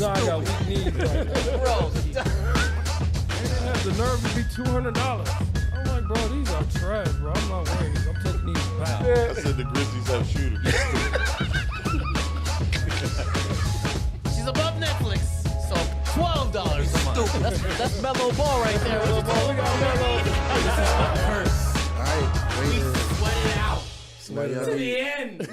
John got weak knees right now. Bro, They didn't have the nerve to be $200. I'm like, bro, these are trash, bro. I'm not wearing these. I'm taking these back. I said the Grizzlies have shooters. she's above Netflix, so $12 a month. That's mellow ball right there. Mellow ball. We got mellow. Curse. All right, We wait. sweat it out Sweat it to out. the end.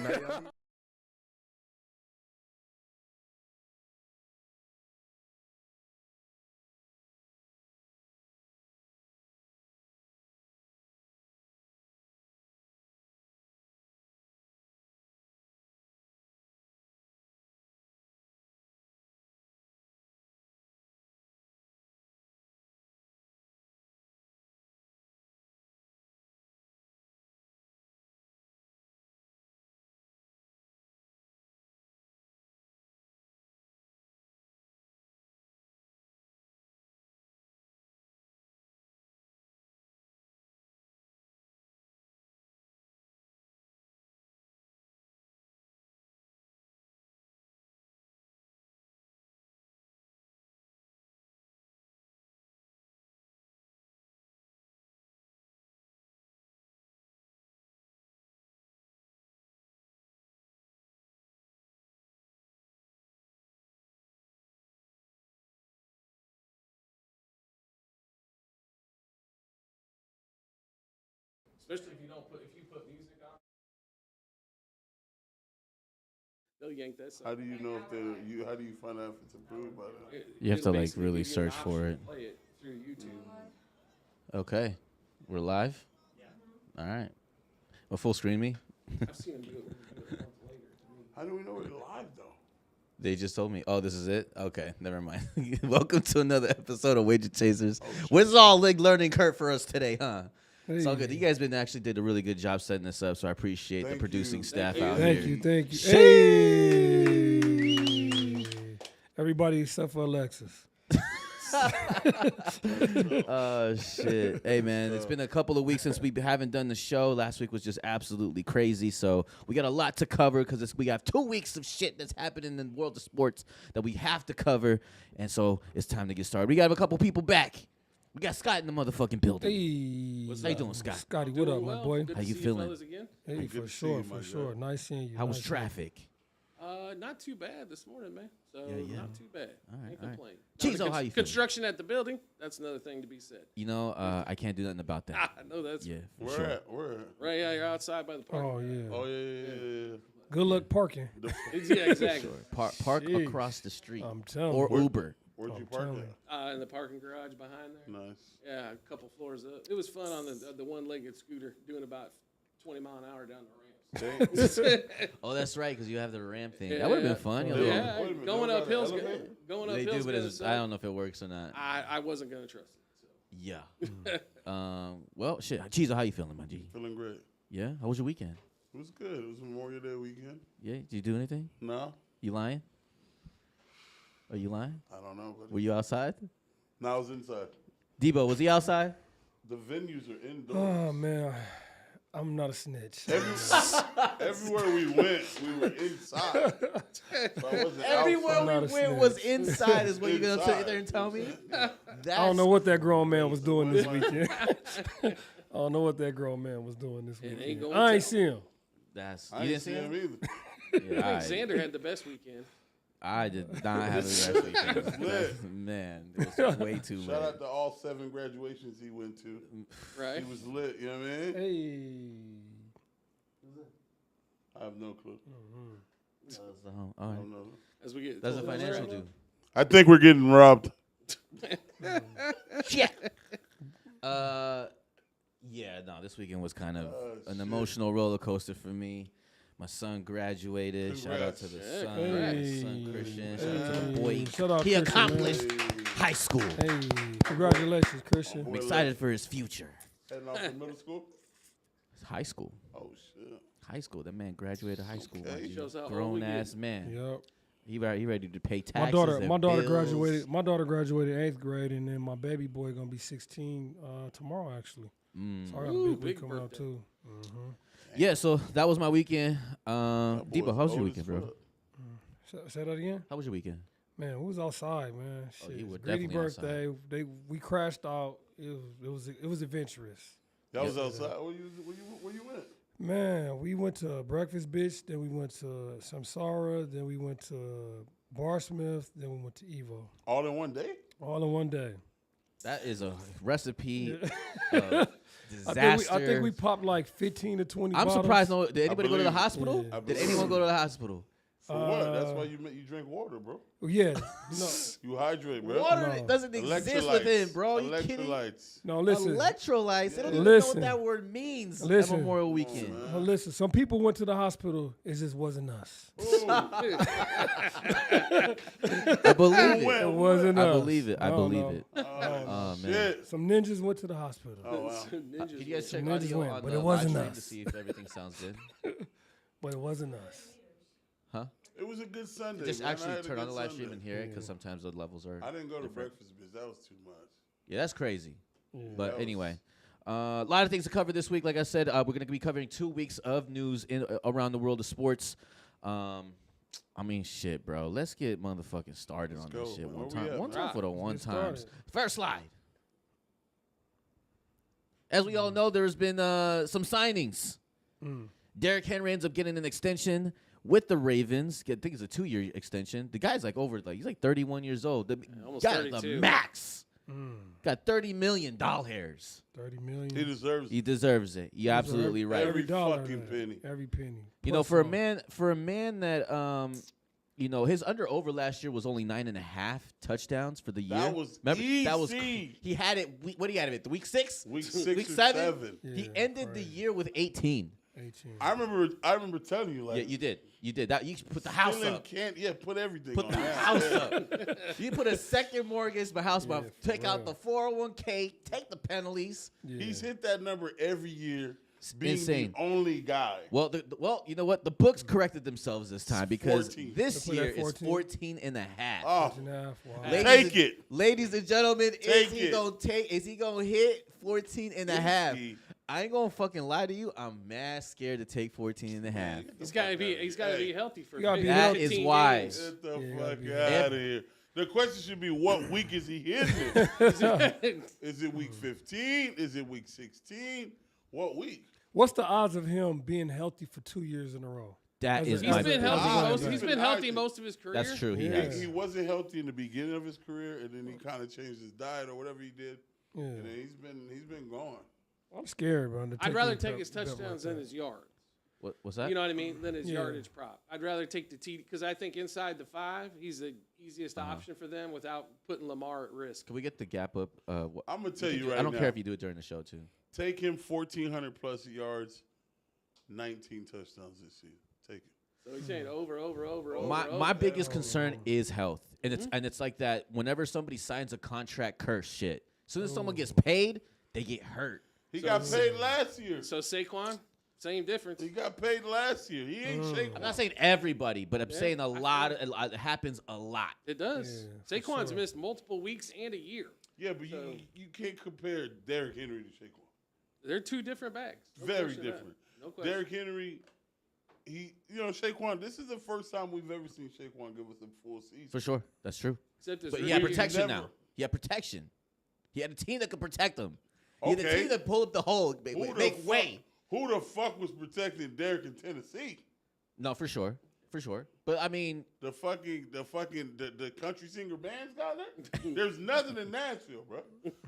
Especially if you put music on, they'll yank that song. How do you know if they're how do you find out if it's approved by them? You have to, It'll like, basically really give you an search option for to it. Play it through YouTube. Okay. We're live? Yeah. All right. Well, full screen me? I've seen them do it a month later. How do we know we're live though? They just told me. Oh, this is it? Okay, never mind. Welcome to another episode of Wagger Chasers. What's all like learning curve for us today, huh? It's all good. You guys actually did a really good job setting this up, so I appreciate the Thank producing you. staff Thank out Thank here. you, thank you. Hey. Everybody except for Alexis. Oh, shit. Hey, man, it's been a couple of weeks since we haven't done the show. Last week was just absolutely crazy, so we got a lot to cover because we have 2 weeks of shit that's happening in the world of sports that we have to cover, and so it's time to get started. We got a couple people back. We got Scott in the motherfucking building. Hey. How you doing, Scott? Scotty, what up, Doing my well. boy? Good How to you see feeling? fellas again. Hey, Good for to see sure, you, for my sure. guy. Nice seeing you. How was nice seeing you. traffic? Not too bad this morning, man. So Yeah. not too bad. All right, Can't all right. complain. Chizo, how you feeling? Construction at the building. That's another thing to be said. You know, I can't do nothing about that. I know that's Yeah, for Where sure. at? Where at? right. Yeah, you're outside by the park. Oh, yeah. Oh yeah. Good luck parking. Yeah, exactly. Park Jeez. across the street I'm telling or you. Uber. Where'd you I'm park telling at? In the parking garage behind there. Nice. Yeah, a couple floors up. It was fun on the one-legged scooter, doing about 20 mile an hour down the ramps. Oh, that's right, because you have the ramp thing. That would have been fun. You know, Yeah, Wait a minute, going they don't uphill's got an good. elevator? Going they uphill's do, but good. it's, I don't know if it works or not. I wasn't gonna trust it. So. Yeah. Well, shit. Chizo, how you feeling, my G? Feeling great. Yeah? How was your weekend? It was good. It was Memorial Day weekend. Yeah? Did you do anything? No, You lying? Are you lying? I don't know. But Were you outside? no, I was inside. Debo, was he outside? The venues are indoors. Oh, man. I'm not a snitch. Everywhere we went, we were inside. So I wasn't Everywhere I'm not we a went snitch. was inside, is what you're going to sit Inside. there and tell me? I don't know what that grown man was doing this Wow. weekend. I don't know what that grown man was doing this ain't weekend. gonna I ain't tell. see him. That's, I you didn't didn't see him? either. Yeah, Xander had the best weekend. I did not have the best weekend. lit. Man, it was way too Shout late. out to all 7 graduations he went to. Right. He was lit, you know what I mean? Hey. I have no clue. All I right. don't know. As we get That's a closer, financial right? dude. I think we're getting robbed. Yeah, no, this weekend was kind of an shit. emotional roller coaster for me. My son graduated. Shout out to the Congrats. son, congrats. my son Christian. Shout out to the Hey. boy. Shout out He Christian, accomplished Hey, high school. Hey, congratulations, Christian. I'm excited for his future. heading off to middle school? High school. Oh, shit. High school. That man graduated high school. Okay. my G. Shows how old we Grown get. ass man. Yep. He ready to pay My taxes. daughter, and my daughter bills. graduated. My daughter graduated 8th grade, and then my baby boy gonna be 16 tomorrow, actually. So I got a Ooh, big week big coming out birthday. too. Yeah, so that was my weekend. That boy's Debo, how was your old weekend, as bro? fuck. Say that again. How was your weekend? Man, we was outside, man. Oh, Shit, you were greedy definitely birthday. We crashed out. It was adventurous. Y'all was outside. Where you went? Man, we went to Breakfast Bitch, then we went to Samsara, then we went to Barsmith, then we went to Evo. All in one day? All in one day. That is a recipe of disaster. I think we popped like 15 to 20 I'm bottles. surprised. Did anybody go to the believe it. hospital? Yeah. Did anyone go to the hospital? For what? That's why you drink water, bro. Yeah. You hydrate, bro. Water No. doesn't exist within, bro. You kidding? Electrolytes. No, listen. Electrolytes. They don't even know Listen. what that word means Listen. at Memorial Weekend. Well, listen, some people went to the hospital. It just wasn't us. Ooh. I believe Who it. It wasn't I us. believe it. I No, believe no. it. Oh, man. shit. Some ninjas went to the hospital. Oh, wow. Can you guys check Ninjas audio went, on but the it wasn't live stream us. to see if everything sounds good? But it wasn't us. Huh? It was a good Sunday. Just man. I actually had a turn on good the live stream Sunday. and hear it because sometimes the levels are. I didn't go to different. breakfast, bitch. That was too much. Yeah, that's crazy. Yeah. But That was- anyway, a lot of things to cover this week. Like I said, we're going to be covering 2 weeks of news in around the world of sports. I mean, shit, bro. Let's get motherfucking started Let's on go, this shit man. one Where we time. at, One man? time for the Let's one get times. started. First slide. As we all know, there's been some signings. Derrick Henry ends up getting an extension with the Ravens. I think it's a 2-year extension. The guy's like he's like 31 years old. almost Got 32. the max. Got $30 million. 30 million. He deserves He deserves it. You're absolutely right. Every dollar fucking of that. penny. Every penny. You know, Plus for a some. man that his over last year was only 9.5 touchdowns for the year. That was Remember, that was easy. he had it. What do you have it? Week 6, Week 6 week or 7. 7. He Yeah, ended the right. year with 18. 18. I remember telling you, like, Yeah, you did. You did that. You put the house still in up. put everything Put on the that. house Yeah. up. You put a second mortgage, my house, Yeah, take for out the real. 401k, take the penalties. Yeah. He's hit that number every year, being insane. the only guy. Well, you know what? The books corrected themselves this time because 14. this They put year at is 14? 14 and a half. Oh, And a half. Wow. Ladies take and- it. Ladies and gentlemen, Take is he it. gonna hit 14 and a half? Easy. I ain't gonna fucking lie to you. I'm mad scared to take 14 and a half. He's got to be healthy for You gotta be 15 That is 15 why. games. Get the Yeah, fuck gotta be- out of here. The question should be, what week is he hitting it? Is it week 15? Is it week 16? What week? What's the odds of him being healthy for 2 years in a row? That As a- is as my a- He's been as a healthy. running Most, back. he's been Been healthy active. most of his career. That's true. He Yeah. has. He wasn't healthy in the beginning of his career, and then he kind of changed his diet or whatever he did, Yeah. and then he's been gone. I'm scared, bro. I'd rather take his touchdowns than his yards. What's that? You know what I mean? Than his Yeah. yardage prop. I'd rather take the TD because I think inside the 5, he's the easiest option for them without putting Lamar at risk. Can we get the gap up? I'm gonna tell you right I don't now. care if you do it during the show too. Take him 1,400 plus yards, 19 touchdowns this season. Take it. So he's saying over. My biggest concern is health, and it's like that. Whenever somebody signs a contract, curse shit. As soon as someone gets paid, they get hurt. He got paid last year. So Saquon, same difference. He got paid last year. He ain't shaking. I'm not saying everybody, but I'm saying a lot. It happens a lot. It does. Yeah, for Saquon's sure. missed multiple weeks and a year. Yeah, but you can't compare Derrick Henry to Saquon. They're 2 different bags. No Very question about different. it. No question. Derrick Henry, Saquon, this is the first time we've ever seen Saquon give us a full season. For sure, that's true. Except his But he rookie had year. protection never- now. He had protection. He had a team that could protect him. He had a Okay. team that pull up the hole, make way. Who the fuck was protecting Derrick in Tennessee? No, for sure. But I mean, The country singer bands got there? There's nothing in Nashville, bro.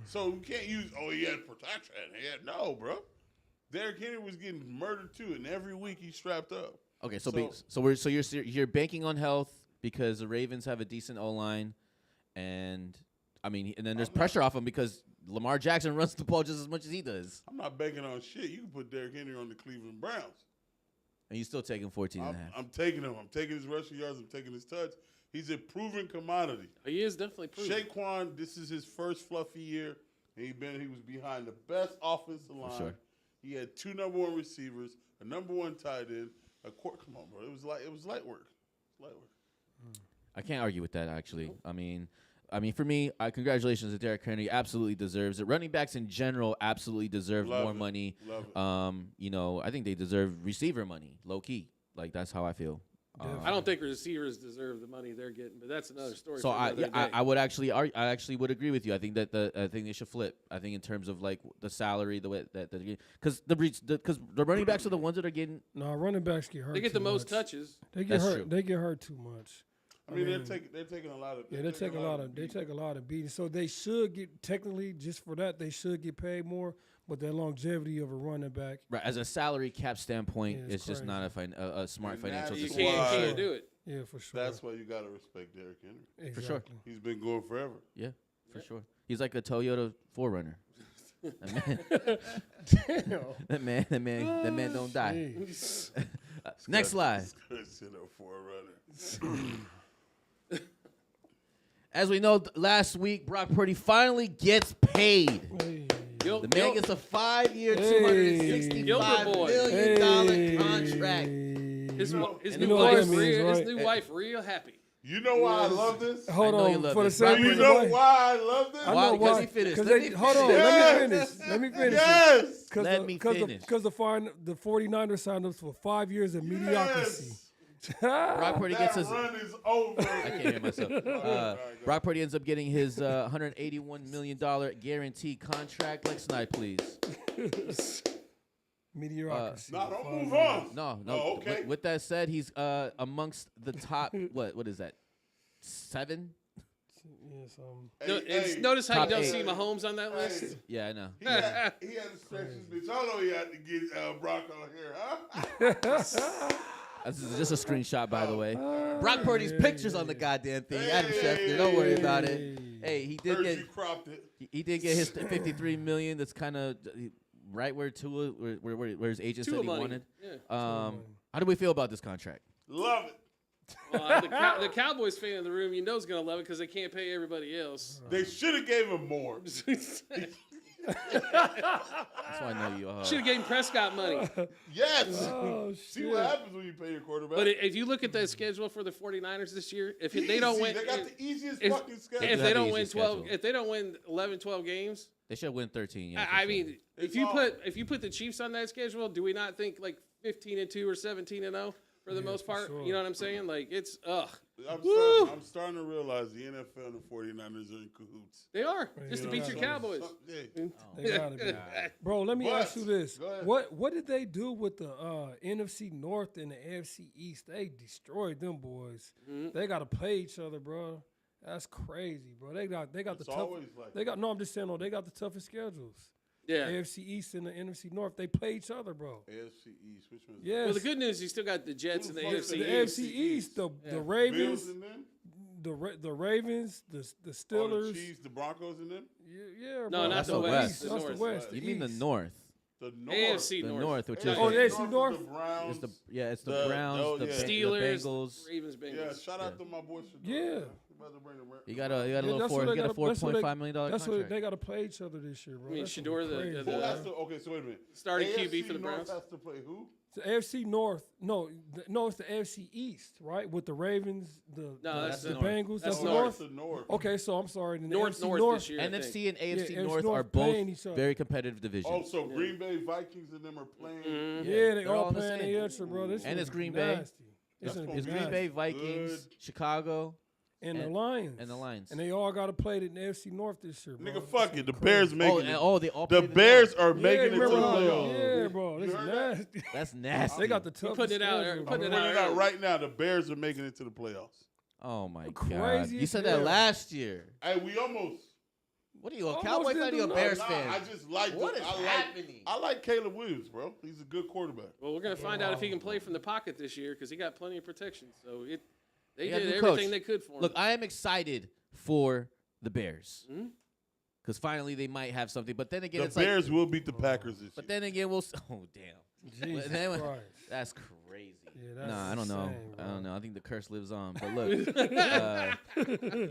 So you can't use, he had protection. No, bro. Derrick Henry was getting murdered too, and every week he's strapped up. okay, so you're banking on health because the Ravens have a decent O line, and I mean, and then there's pressure off him because Lamar Jackson runs the ball just as much as he does, I'm not banking on shit. You can put Derrick Henry on the Cleveland Browns. and you still taking 14 and a half. I'm taking him. I'm taking his rushing yards. I'm taking his touch. He's a proven commodity. He is definitely proven. Saquon, this is his first fluffy year. And he was behind the best offensive line. sure. He had 2 number 1 receivers, a number 1 tight end, come on, bro. It was light work. Light work. I can't argue with that, actually. I mean, for me, congratulations to Derrick Henry. Absolutely deserves it. Running backs in general absolutely deserve Love more it. money. Love it. I think they deserve receiver money, low key. Like that's how I feel. I don't think receivers deserve the money they're getting, but that's another story. So for another day. I would actually I actually would agree with you. I think that I think they should flip. I think in terms of like the salary, the way that because the running backs are the ones that are getting. No, running backs get hurt. They get the too most much. touches. They get That's hurt. true. They get hurt too much. I mean, they're taking a lot of. Yeah, they take a lot of beating. So they should get technically just for that they should get paid more. But that longevity of a running back, Right, as a salary cap standpoint, Yeah, it's just not a smart And financial that's You decision. can't do it. yeah, for sure. That's why you gotta respect Derrick Henry. exactly. for sure. He's been going forever. Yeah, for sure. He's like a Toyota 4Runner. That man don't die. Next slide. Good shit, a 4Runner. As we know, last week Brock Purdy finally gets paid. Hey. The man gets a 5-year, Hey. Gilbert $265 boy. million contract. His You new know what wife, that means, real, his right? new wife, real happy. You know why I love this? Hold I know you on love for the this. same Do you reason know why. why I love this? I Why? know Because why. he finished. 'Cause Let they, me hold on, finish. let me finish. Let me finish. Yes. Let me finish. Because the 49ers signed us for 5 years of mediocrity. Brock Purdy gets That his. run is over. I can't hear myself. Brock Purdy ends up getting his $181 million guaranteed contract. Next slide, please. Mediocrity. Nah, don't for move 5 years. on. No. Oh, okay. With that said, he's amongst the top. What is that? 7? Yes, Notice how you Top don't 8. see Mahomes on that list? Yeah, I know. He had to stretch his bitch. I know he had to get Brock on here, huh? This is just a screenshot, by the way. Brock Purdy's pictures on the goddamn thing. Adam Schefter, don't worry about it. Hey, he did Heard get you cropped it. he did get his $53 million. That's kind of right where Tua, where his agent Tua said he money. wanted. Yeah. How do we feel about this contract? Love it. Well, the Cowboys fan in the room, you know, is going to love it because they can't pay everybody else. They should have gave him more. That's why I know you. Should have gave Prescott money. Yes. Oh, See what happens when you pay your quarterback. But if you look at the schedule for the 49ers this year, if they don't win, They got the easiest if- fucking schedule. if do they have don't the win easiest 12, schedule. if they don't win 11, 12 games, They should win 13. Yeah, I for mean, sure. if you put the Chiefs on that schedule, do we not think like 15-2 or 17-0 for the most part? sure. You know what I'm saying? Like it's ugh. I'm starting to realize the NFL and the 49ers are in cahoots. They are just to beat your Cowboys. Yeah. They gotta be. Bro, let me But- ask you this. Go ahead. What did they do with the NFC North and the AFC East? They destroyed them boys. Mm-hmm. They gotta play each other, bro. That's crazy, bro. They got the It's tough. always like They got no. I'm just saying, no. They got the toughest schedules. Yeah. AFC East and the NFC North. They play each other, bro. AFC East. Which one's Yes. Well, the good news, you still got the Jets and the Who the fuck AFC is the East. AFC East, the Bills Ravens, in them? the Ravens, the All the Steelers. Chiefs, the Broncos in them? Yeah, No, bro. not That's the the West. West. The That's North. the West. You mean the East. North? The North. AFC The North. North, which Yeah, is Oh, the AFC is North? The Browns. it's the the- Browns, oh, the, yeah. Steelers, the Bengals. Ravens, Bengals. Yeah, shout out to my boys. For Yeah. About to bring them You got a little that's four. what You they got a gotta- that's what they- $4.5 million That's contract. what they got to play each other this year, bro. I mean, That's Shador, gonna be the- crazy. Who the- has to? Okay, so wait a minute. Starting AFC QB for the North Browns. has to play who? The AFC North. No, it's the AFC East, right? With the Ravens, No, the that's the the North. Bengals. That's That's the North. North. The North. Okay, so I'm sorry. The North AFC this year. I think. NFC and AFC Yeah, AFC North North are playing both each other. very competitive divisions. Oh, so Green Bay Vikings and them are playing. Mm-hmm. Yeah, they they're all on the playing same. each other, bro. This And is it's Green Bay. nasty. It's gonna be It's Green nasty. Bay, Vikings, Good. Chicago, and the and- Lions and the Lions. and they all got to play in the AFC North this year, bro. Nigga, It's fuck gonna it. The be Bears crazy. making it. they all The play Bears North. are making it to the remember how- playoffs. Yeah, bro. This is heard that? nasty. That's nasty. They got the toughest putting it out there, schedule, putting I'm it bro. putting it out right now. The Bears are making it to the playoffs. Oh my god! Crazy You said as that hell. last year. Hey, we almost. What are you, a Almost Cowboy did fan or the you a North. Bears Nah, fan? I just like. What is happening? I like Caleb Williams, bro. He's a good quarterback. Well, we're gonna find out if he can play from the pocket this year because he got plenty of protection. So they got a did new everything coach. they could for him. Look, I am excited for the Bears Mhm. because finally they might have something. But then again, The it's Bears like. will beat the Packers this year. But then again, we'll. Oh damn! Jesus Then- Christ. That's crazy. Yeah, that's Nah, I don't know. insane, I bro. don't know. I think the curse lives on. But look,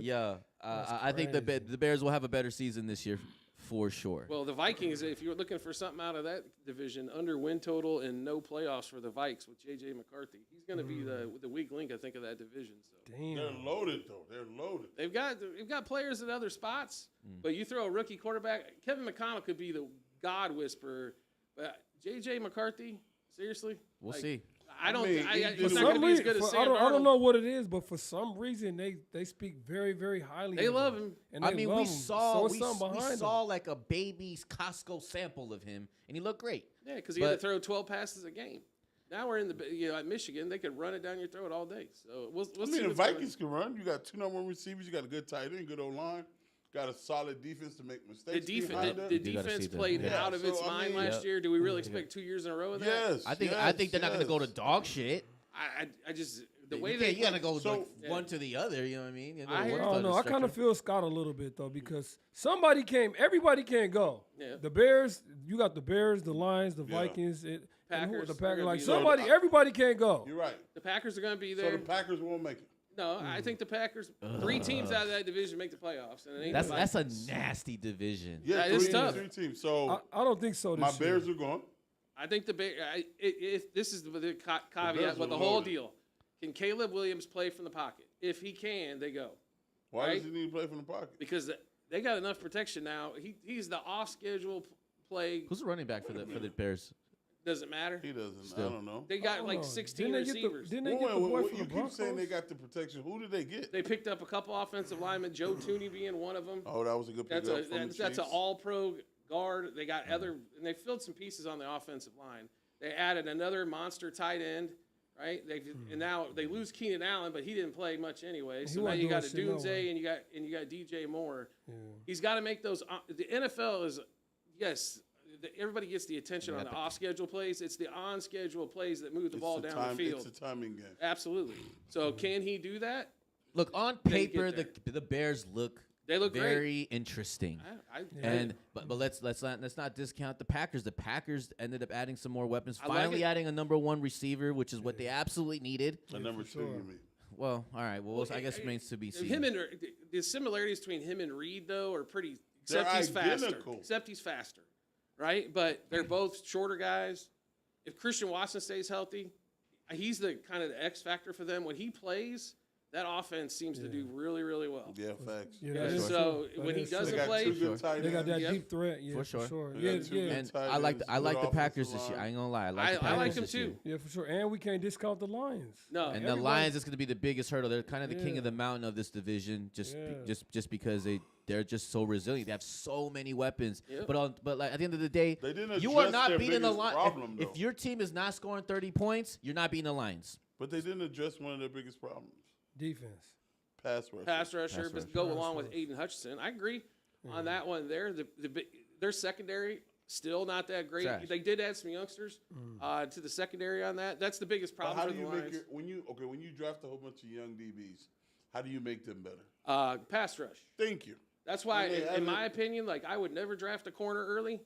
yeah, I think the crazy. Bears will have a better season this year for sure. Well, the Vikings, if you're looking for something out of that division, under win total and no playoffs for the Vikes with J.J. McCarthy. He's going to be the weak link, I think, of that division. So They're Damn. loaded though. They're loaded. they've got players at other spots, but you throw a rookie quarterback. Kevin McConnell could be the God whisperer, but J.J. McCarthy, seriously, We'll like, see. I don't. mean, It's for not going to be as reason, good as Sam I don't Darnold. know what it is, but for some reason they speak very, very highly. They of love him. And I they mean, love we him. saw so we, it's something we behind saw him. like a baby's Costco sample of him, and he looked great. Yeah, because he had to But- throw 12 passes a game. Now we're in the at Michigan. They could run it down your throat all day. So we'll I see. mean, the what's going- Vikings can run. You got 2 number 1 receivers. You got a good tight end, good O-line. Got a solid defense to make The mistakes. defense, behind the them. You gotta defense see that. played Yeah, out of so, its I mind mean- last year. Do we really expect 2 years in a row of that? Yes. I think yes, they're not going to go to yes. dog shit. I just the You way can't- they you got to go So- like one to the other. You know what I mean? You know, I one hear- I side don't know. the I kind spectrum. of feel Scott a little bit though because everybody can't go. Yeah. The Bears, you got the Bears, the Lions, the Yeah. Vikings, and Packers the are Packers. gonna Like be somebody, there. everybody can't go. You're right. the Packers are going to be So there. the Packers won't make it. No, I think the Packers. 3 teams out of that division make the playoffs, and it ain't That's the a Vikings. nasty division. Yeah, That is 3 tough. 3 teams. So I don't think so. This my year. Bears are gone. I think the this is the Bears caveat, are but the whole loaded. deal. Can Caleb Williams play from the pocket? If he can, they go. Why Right? does he need to play from the pocket? Because they got enough protection now. He's the off-schedule play. Who's the running back for the Bears? Doesn't matter. He doesn't. Still. I don't know. They I got don't like know. 16 Didn't they get receivers. Didn't they Wait, get the wait, boy wait, from you the keep Broncos? saying they got the protection. Who did they get? They picked up a couple offensive linemen, Joe Tooney being one of them. Oh, that was a good That's pickup from the that's an Chiefs. all-pro guard. They got other, and they filled some pieces on the offensive line. They added another monster tight end, right? And now they lose Keenan Allen, but he didn't play much anyway. So now wasn't you got a doing shit no Dunze way. and you got DJ Moore. He's got to make those. The NFL is everybody gets the attention on the off-schedule plays. It's the on-schedule plays that move the ball down the field. It's a timing game. Absolutely. So can he do that? Look, on They get paper, there. the Bears look They look great. very interesting. And But let's not discount the Packers. The Packers ended up adding some more weapons. I like Finally it. adding a number 1 receiver, which is what they absolutely needed. The number 2, you mean? Well, all right. Well, I guess remains to be seen. him and the similarities between him and Reed though are pretty. They're Except he's faster. identical. Except he's faster, right? But they're both shorter guys. If Christian Watson stays healthy, he's the kind of the X factor for them. When he plays, that offense seems to do really, really well. Yeah, facts. Yeah, Yeah, that is so true. when That he is They true. doesn't got play, 2 good tight They got that ends. deep threat. Yeah, For for sure. sure. They Yeah, got 2 yeah. good And tight I like ends, I like good the Packers offensive this year. line. I ain't gonna lie. I like the I Packers like him this year. too. Yeah, for sure. And we can't discount the Lions. No. And the Everybody- Lions is going to be the biggest hurdle. They're kind of the king Yeah. of the mountain of this division, just Yeah. just because they're just so resilient. They have so many weapons. Yep. but like at the end of the day, They didn't you are address not their beating the biggest Lions. problem, If though. your team is not scoring 30 points, you're not beating the Lions. But they didn't address one of their biggest problems. Defense. Pass rush. pass rusher, Pass but rush. go along with Aiden Hutchinson. I agree on that one there. Their secondary still not that great. Trash. They did add some youngsters to the secondary on that. That's the biggest But problem how for do the you make Lions. when you draft a whole bunch of young DBs, how do you make them better? Pass rush. Thank you. That's why, When they in haven't- my opinion, like I would never draft a corner early.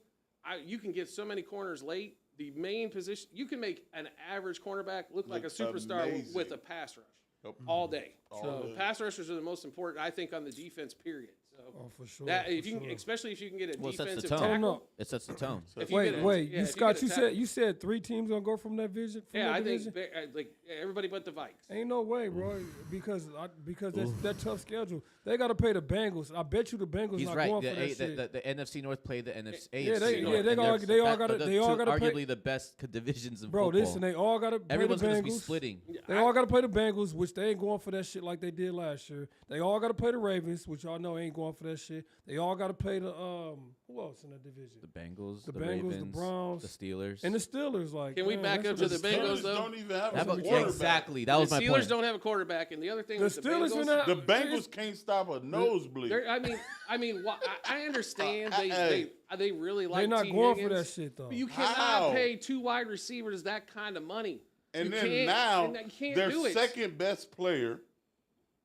You can get so many corners late. The main position, you can make an average cornerback look like a Look superstar amazing. with a pass rush Yep. all day. All So day. pass rushers are the most important, I think, on the defense. Period. So Oh, for sure. that for if you, sure. especially if you can get a Well, it sets the defensive tone. tackle. no. It sets the tone. If you Wait, get a- wait. yeah, You if Scott, get a you tackle- said 3 teams gonna go from that vision. From Yeah, that I division? think like everybody but the Vikes. Ain't no way, bro. Because that's that tough schedule. They got to pay the Bengals. I bet you the Bengals He's not right. going The, for that shit. the NFC North played the NFC. Yeah, North, they and all they're gotta- they all gotta pay- arguably the best divisions in Bro, football. listen, they all got to pay Everyone's the going Bengals. to be splitting. They all got to play the Bengals, which they ain't going for that shit like they did last year. They all got to play the Ravens, which y'all know ain't going for that shit. They all got to play the who else in that division? The Bengals, The the Bengals, the Ravens, Browns, the Steelers. And the Steelers. Like, Can we man, back that's up to what the it's- Bengals, Steelers though? don't even have That a was- quarterback. exactly. That was the my Steelers point. don't have a quarterback, and the other thing The with the Steelers Bengals, been out. The Bengals can't stop a nosebleed. I mean, I understand Hey. they really They like not T. going for Higgins, that shit though. but you cannot How? pay 2 wide receivers that kind of money. And You then can't- now and you can't their do it. second best player,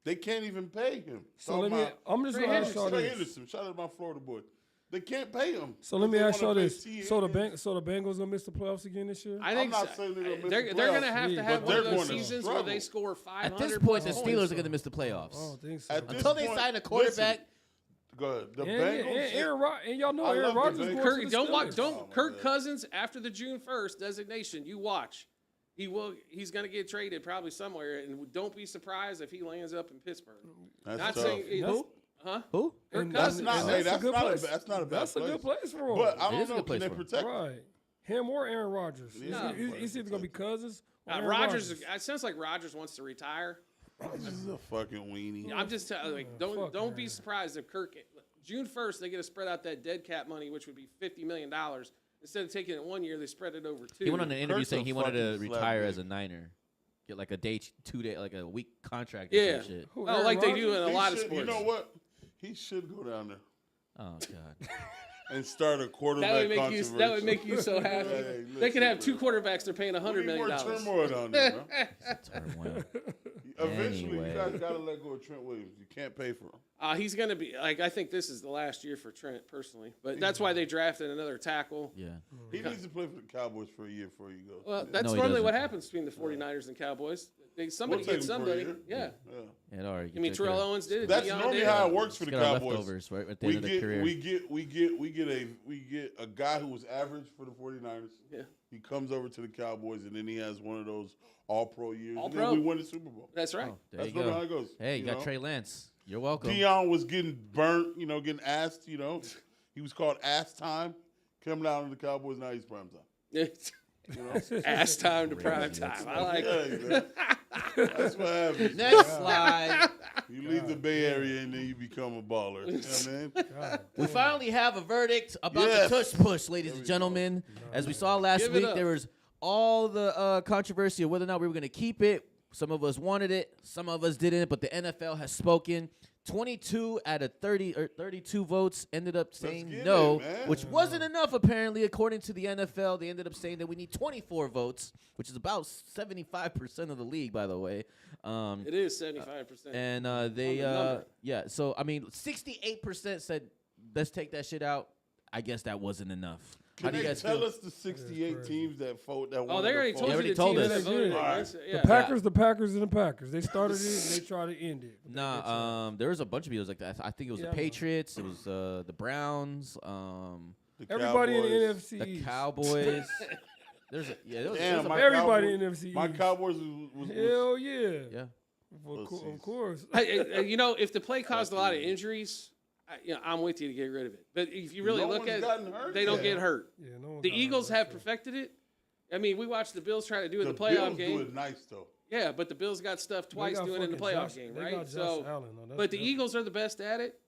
they can't even pay him. So let me. I'm just Trey gonna ask y'all Trey this. Henderson, shout out to my Florida boy. They can't pay him. So let me They ask y'all wanna pay this. T. So Higgins. the Bengals gonna miss the playoffs again this year? I think not so. saying they're gonna miss they're the going to playoffs, have to but have one they're of those going to seasons where they struggle. score 500 At this point, the plus Steelers points. are going to miss the playoffs. I don't think so. At this Until they point, sign a quarterback. listen, go ahead. The And Bengals. and y'all know I Aaron love the Rodgers is Bengals. going to Kirk, the don't watch. Steelers. Don't Oh, my Kirk God. Cousins after the June 1st designation. You watch. He's going to get traded probably somewhere, and don't be surprised if he lands up in Pittsburgh. That's Not tough. saying Who? huh? Who? Kirk And Cousins. That's not. Hey, a that's good not a. place. That's not a bad That's a place. good place for him. But I It is don't a know. good Can they place for him. protect him? Right. Him or Aaron Rodgers. Yeah. It's either gonna be Cousins. Or Aaron Rodgers. It sounds like Rodgers wants to retire. This is a fucking weenie. I'm just telling, like, don't be surprised if Kirk June 1st they get to spread out that dead cap money, which would be $50 million. Instead of taking it 1 year, they spread it over 2. He went on an interview Kirk's saying a he wanted to fucking retire slapdick. as a Niner, get like a day, 2 day, like a week contract. Or Yeah. some shit. Who, Oh, Aaron like they Rodgers? do in a He lot of should- sports. You know what? He should go down there Oh god. and start a quarterback That would make you. controversy. That would make you so happy. Hey, They could listen, have 2 bro. quarterbacks. They're paying We $100 need million. more turmoil down there, bro. Turmoil. Eventually, Anyway. you guys got to let go of Trent Williams. You can't pay for him. He's going to be like. I think this is the last year for Trent personally, but that's why they drafted another tackle. Yeah. He needs to play for the Cowboys for a year before he goes. Well, Yeah. that's No, he normally what doesn't. happens between the 49ers and Cowboys. Somebody We'll take gets him for a somebody. year. Yeah. Yeah. Yeah, all right. I mean, Terrell Owens did it. That's Deion normally did how it. it works for the Get our Cowboys. leftovers right at the We end of the career. get a guy who was average for the 49ers. Yeah. He comes over to the Cowboys and then he has one of those all-pro years. All and pro. then we win the Super Bowl. That's right. Oh, there That's you normally go. how it goes. Hey, you got know? Trey Lance. You're welcome. Deion was getting burnt, getting asked, He was called ass time. Coming down to the Cowboys, now he's prime time. Ass time to prime time. I like it. Yeah, man. That's what happens. Next slide. You leave the Bay Area and then you become a baller. You know what I mean? We finally have a verdict about Yes. the tush push, ladies and gentlemen. As we saw last Give it week, up. there was all the controversy of whether or not we were going to keep it. Some of us wanted it, some of us didn't, but the NFL has spoken. 22 out of 30 or 32 votes ended up saying get no, it, man. which wasn't enough apparently according to the NFL. They ended up saying that we need 24 votes, which is about 75% of the league, by the way. It is 75%. And On the number. so I mean, 68% said let's take that shit out. I guess that wasn't enough. How Can do you they guys tell feel? us the 68 teams that vote that Oh, they already told They you already the told teams us. that voted They did. against it. The Yeah. Packers, and the Packers. They started it and they tried to end it. But they tried. There was a bunch of videos like that. I think it was Yeah, I the know. Patriots. It was the Browns. Everybody in the NFC The East. Cowboys. There was Damn, my Everybody Cowboys, in NFC My East. Cowboys was Hell yeah. yeah. Of course. If the play caused a lot of injuries, I'm with you to get rid of it. But if you really No look one's at gotten it, hurt they don't yet. get hurt. Yeah, no one The got Eagles hurt. have perfected it. I mean, we watched the Bills try to do it in the the playoff Bills game. do it nice though. Yeah, but the Bills got stuff They twice got doing it in the fucking playoff Josh- game, they right? got Josh So, Allen, though. That's but the different. Eagles are the best at it.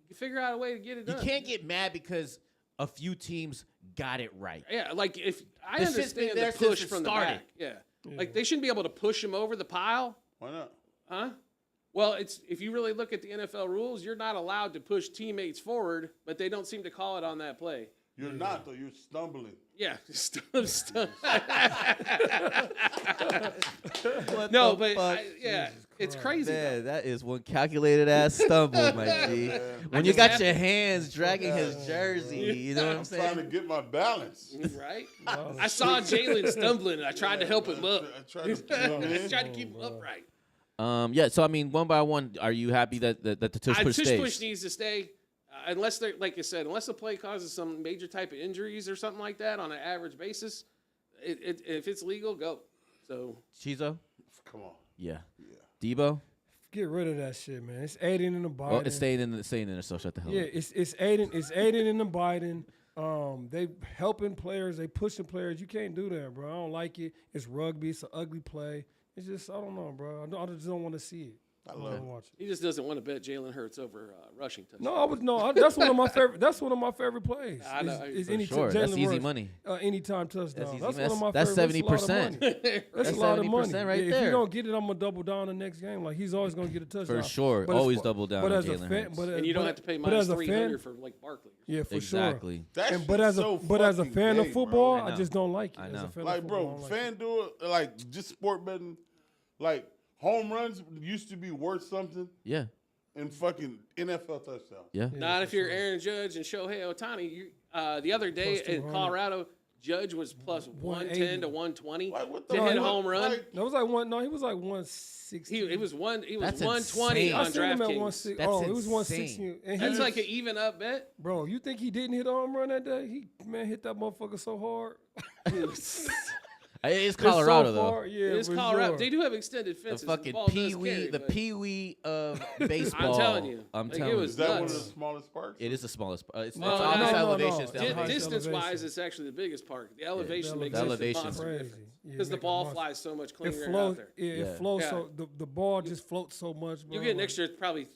You figure out a way to get it You done. can't get mad because a few teams got it right. Yeah, like if I The shit's been understand there the since push it from started. the back. Yeah. Like they shouldn't be able to push him over the pile, Why not? huh? Well, it's if you really look at the NFL rules, you're not allowed to push teammates forward, but they don't seem to call it on that play. You're not though. You're stumbling. Yeah, stuff. What No, the but fuck? it's crazy. though. Man, that is one calculated ass stumble, my G. When you just got have- your hands dragging his jersey, you know what I'm I'm trying to saying? get my balance. Right? I saw Jalen stumbling, and I tried to help him up. I tried to, you know what I I mean? tried to keep him upright. Yeah. So I mean, one by one, are you happy that the tush push Tush stays? push needs to stay, unless they're like I said, unless the play causes some major type of injuries or something like that on an average basis. If it's legal, go. So Chizo? Come on. Yeah. Debo? Get rid of that shit, man. It's aiding in the Biden. Well, it's staying in there, so shut the hell Yeah, up. it's aiding in the Biden. They helping players, they pushing players. You can't do that, bro. I don't like it. It's rugby. It's an ugly play. It's just I don't know, bro. I just don't want to see it. I don't wanna watch it. he just doesn't want to bet Jalen Hurts over rushing touchdowns. That's one of my favorite. That's one of my favorite plays. I know. Is For any sure. Jalen That's easy Hurts, money. Anytime touchdown. easy. That's one of my That's favorite. 70%. That's That's a lot of money. 70% right If there. you don't get it, I'm gonna double down the next game. Like he's always gonna get a touchdown. For sure. But as Always far- double down but on as a Jalen fan, Hurts. but and you don't have to pay minus 300 for like Barkley. Yeah, for Exactly. That sure. shit's As so a fucking fan of gay, football, bro. I I just don't like it. I As know. a fan Like, of football, bro, I don't like it. FanDuel, like just sport betting, like home runs used to be worth something Yeah. in fucking NFL touchdowns. Yeah. Not if you're Aaron Judge and Shohei Ohtani. The other day Plus in 200. Colorado, Judge was plus 110 to 120 Like, what to the hit a fuck? home run. Like, No, it was like one. No, he was like 160. He was 120 insane. I on seen him at DraftKings. 160. That's Oh, it was 160. insane. And That's he, like an even up bet. bro, you think he didn't hit a home run that day? He hit that motherfucker so hard. It's Colorado so though. far, yeah, It is for Colorado. sure. They do have extended The fences. fucking ball does pee-wee, carry, the but pee-wee of baseball. I'm telling you. I'm Like, telling it you. was Is that one of nuts. the smallest parks? It is the smallest. It's No, the highest no, elevation. no. it's the Di- elevation. Distance-wise, elevation. it's actually the biggest park. The elevation makes The such a elevation. monster Crazy. difference. Yeah, Because the make a ball monster. flies so much It cleaner out floats. there. Yeah, Yeah. it flows. Yeah. So the ball just floats so much. Bro. You get an like- extra probably,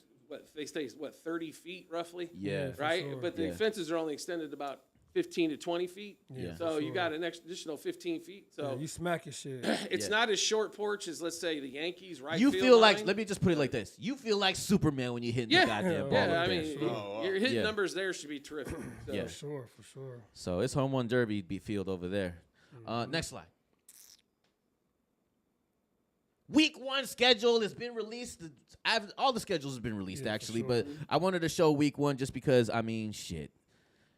they stay, 30 feet roughly? Yeah. for Right? sure. But the Yeah. fences are only extended about 15 to 20 feet. Yeah, So for you sure. got an additional 15 feet. Yeah, So you smacking shit. it's Yeah. not as short porch as, let's say, the Yankees, right? You field feel like, line. let me just put it like this. You feel like Superman when you hit Yeah. the goddamn ball Yeah, up I there. mean, Sure. Oh, wow. your hit Yeah. numbers there should be terrific. So. Yeah. For sure, for sure. So it's home run derby field over there. Next slide. Week 1 schedule has been released. All the schedules have been released Yeah, for actually, sure. but I wanted to show week 1 just because I mean shit.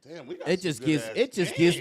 Damn, we got It some just good gives ass it just games.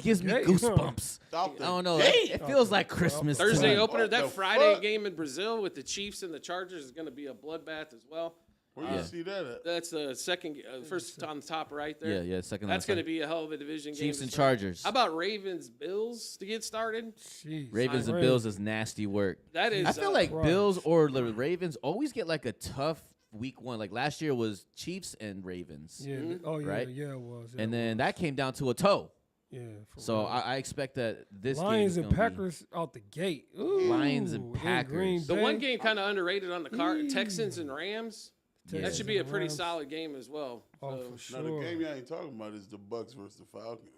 gives me gate. goosebumps. Out I the don't know. gate. It feels like Christmas. to Thursday me. opener. What That the Friday fuck? game in Brazil with the Chiefs and the Chargers is going to be a bloodbath as well. Where you see that at? That's the second, first on the top right there. Yeah, second. That's going to be a hell of a division game. Chiefs to and start. Chargers. How about Ravens Bills to get started? Jeez, Ravens and crazy. Bills is nasty work. That is. I feel like Christ. Bills or the Ravens always get like a tough week 1. Like last year was Chiefs and Ravens. Yeah. Oh yeah. Right? Yeah, it was. Yeah, And it then was. that came down to a toe. Yeah. For So real. I expect that this Lions game and is gonna be- Packers out the gate. Ooh, Lions and in Packers. Green The Bay. one game kind of underrated on the card. Eee. Texans and Rams. Yeah. That should be a and pretty Rams. solid game as well. Oh, So- for sure. Now the game y'all ain't talking about is the Bucks versus the Falcons.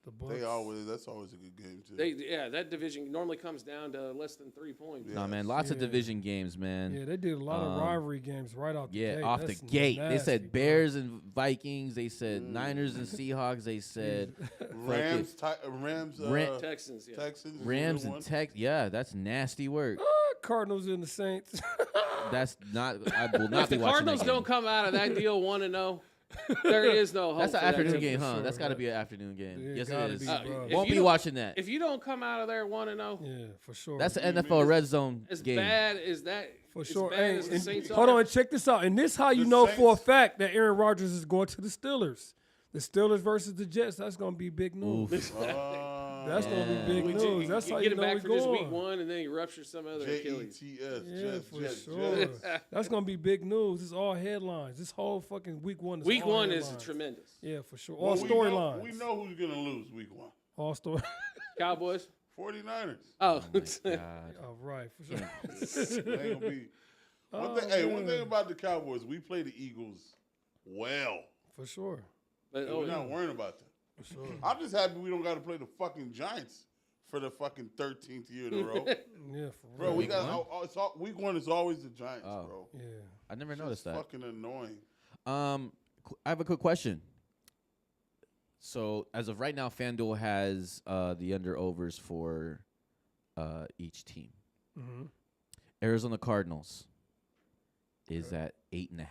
The Bucks. That's always a good game too. that division normally comes down to less than 3 points. Yeah. Nah, man, lots of Yeah. division games, man. Yeah, they did a lot of rivalry games right out the Yeah, gate. off the That's gate. They nasty, said bro. Bears and Vikings. They said Niners and Seahawks. They said Rams, Texans, yeah. Texans, Rams one. and Tex. Yeah, that's nasty work. Cardinals and the Saints. That's not. I will not If be the watching Cardinals that don't game. come out of that deal 1-0, there is no hope. That's an for that afternoon team. game, for huh? sure, That's got to but- be an afternoon game. Yeah, Yes, gotta it be, is. bro. If Won't you be don't- watching that. If you don't come out of there 1-0, Yeah, for sure. That's an You NFL mean red zone as game. bad as that. for as sure. bad Hey, as the and- Saints hold are, on, check this out. And this how you The know for a Saints- fact that Aaron Rodgers is going to the Steelers. The Steelers versus the Jets. That's gonna be big news. Oof. That's gonna Yeah. be big We news. That's how get you him know back we're for just week going. 1, and then he ruptures some other Achilles. JETS. Yeah, Jets, for Jets, sure. Jets. That's gonna be big news. It's all headlines. This whole fucking week 1 is Week all 1 is headlines. tremendous. Yeah, for sure. Well, All we storylines. know who's gonna lose week 1. All story. Cowboys. 49ers. Oh, God. All right, for sure. They ain't gonna be. Oh, One man. thing about the Cowboys, we play the Eagles well. For sure. but, And we're not worrying about that. For sure. I'm just happy we don't got to play the fucking Giants for the fucking 13th year in a row. Yeah, for Bro, real. we got week 1 is always the Giants, Oh. bro. Yeah. I never It's noticed that. fucking annoying. I have a quick question. So as of right now, FanDuel has the under overs for each team. Mm-hmm. Arizona Cardinals is at 8.5.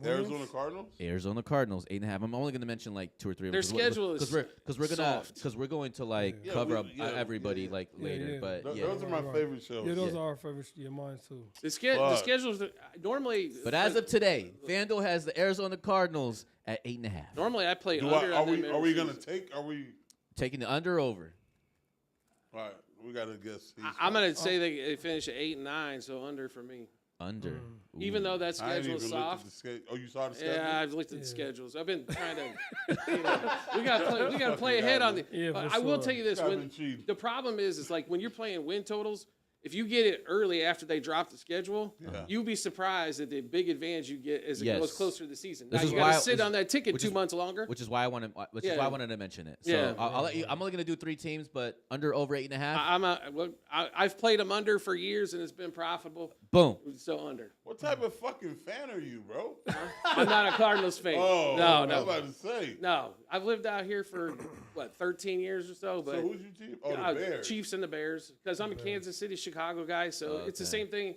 Arizona Cardinals? Arizona Cardinals 8.5. I'm only going to mention like 2 or 3 of Their them schedule is because soft. we're going to like Yeah, cover we- up yeah, everybody yeah. like Yeah, later. yeah. But yeah. Those are my Right. favorite shows. Yeah, those Yeah. are our favorites. Yeah, mine too. the Fuck. schedules normally. But as of today, FanDuel has the Arizona Cardinals at 8.5. normally I play Are under. on them we every gonna season. take? Are we? Taking the under over. All right, we gotta guess. I'm gonna say they finish at 8 and 9, so under for me. Under. Mm. Even though that I ain't schedule even is looked soft. at the schedule. Oh, you saw the schedule? Yeah, I've looked at the Yeah. schedules. I've been trying to. We got to play ahead on the. Yeah, but for I will sure. tell you this: I've when been cheating. the problem is like when you're playing win totals. If you get it early after they drop the schedule, Yeah. you'll be surprised at the big advantage you get as it Yes. goes closer to the season. This now is you got to why- sit on that ticket which 2 is- months longer. Which is why I wanted. Which is Yeah. why I wanted to mention it. So Yeah. I'll let you. I'm only gonna do 3 teams, but under over 8.5. I've played them under for years and it's been profitable. Boom. So under. What type of fucking fan are you, bro? I'm not a Cardinals fan. Oh, no, I was no, about to say. no. I've lived out here for 13 years or so. But So who's your team? Oh, the Bears. Chiefs and the Bears, because I'm a Kansas City, Chicago guy, so it's the Okay. same thing.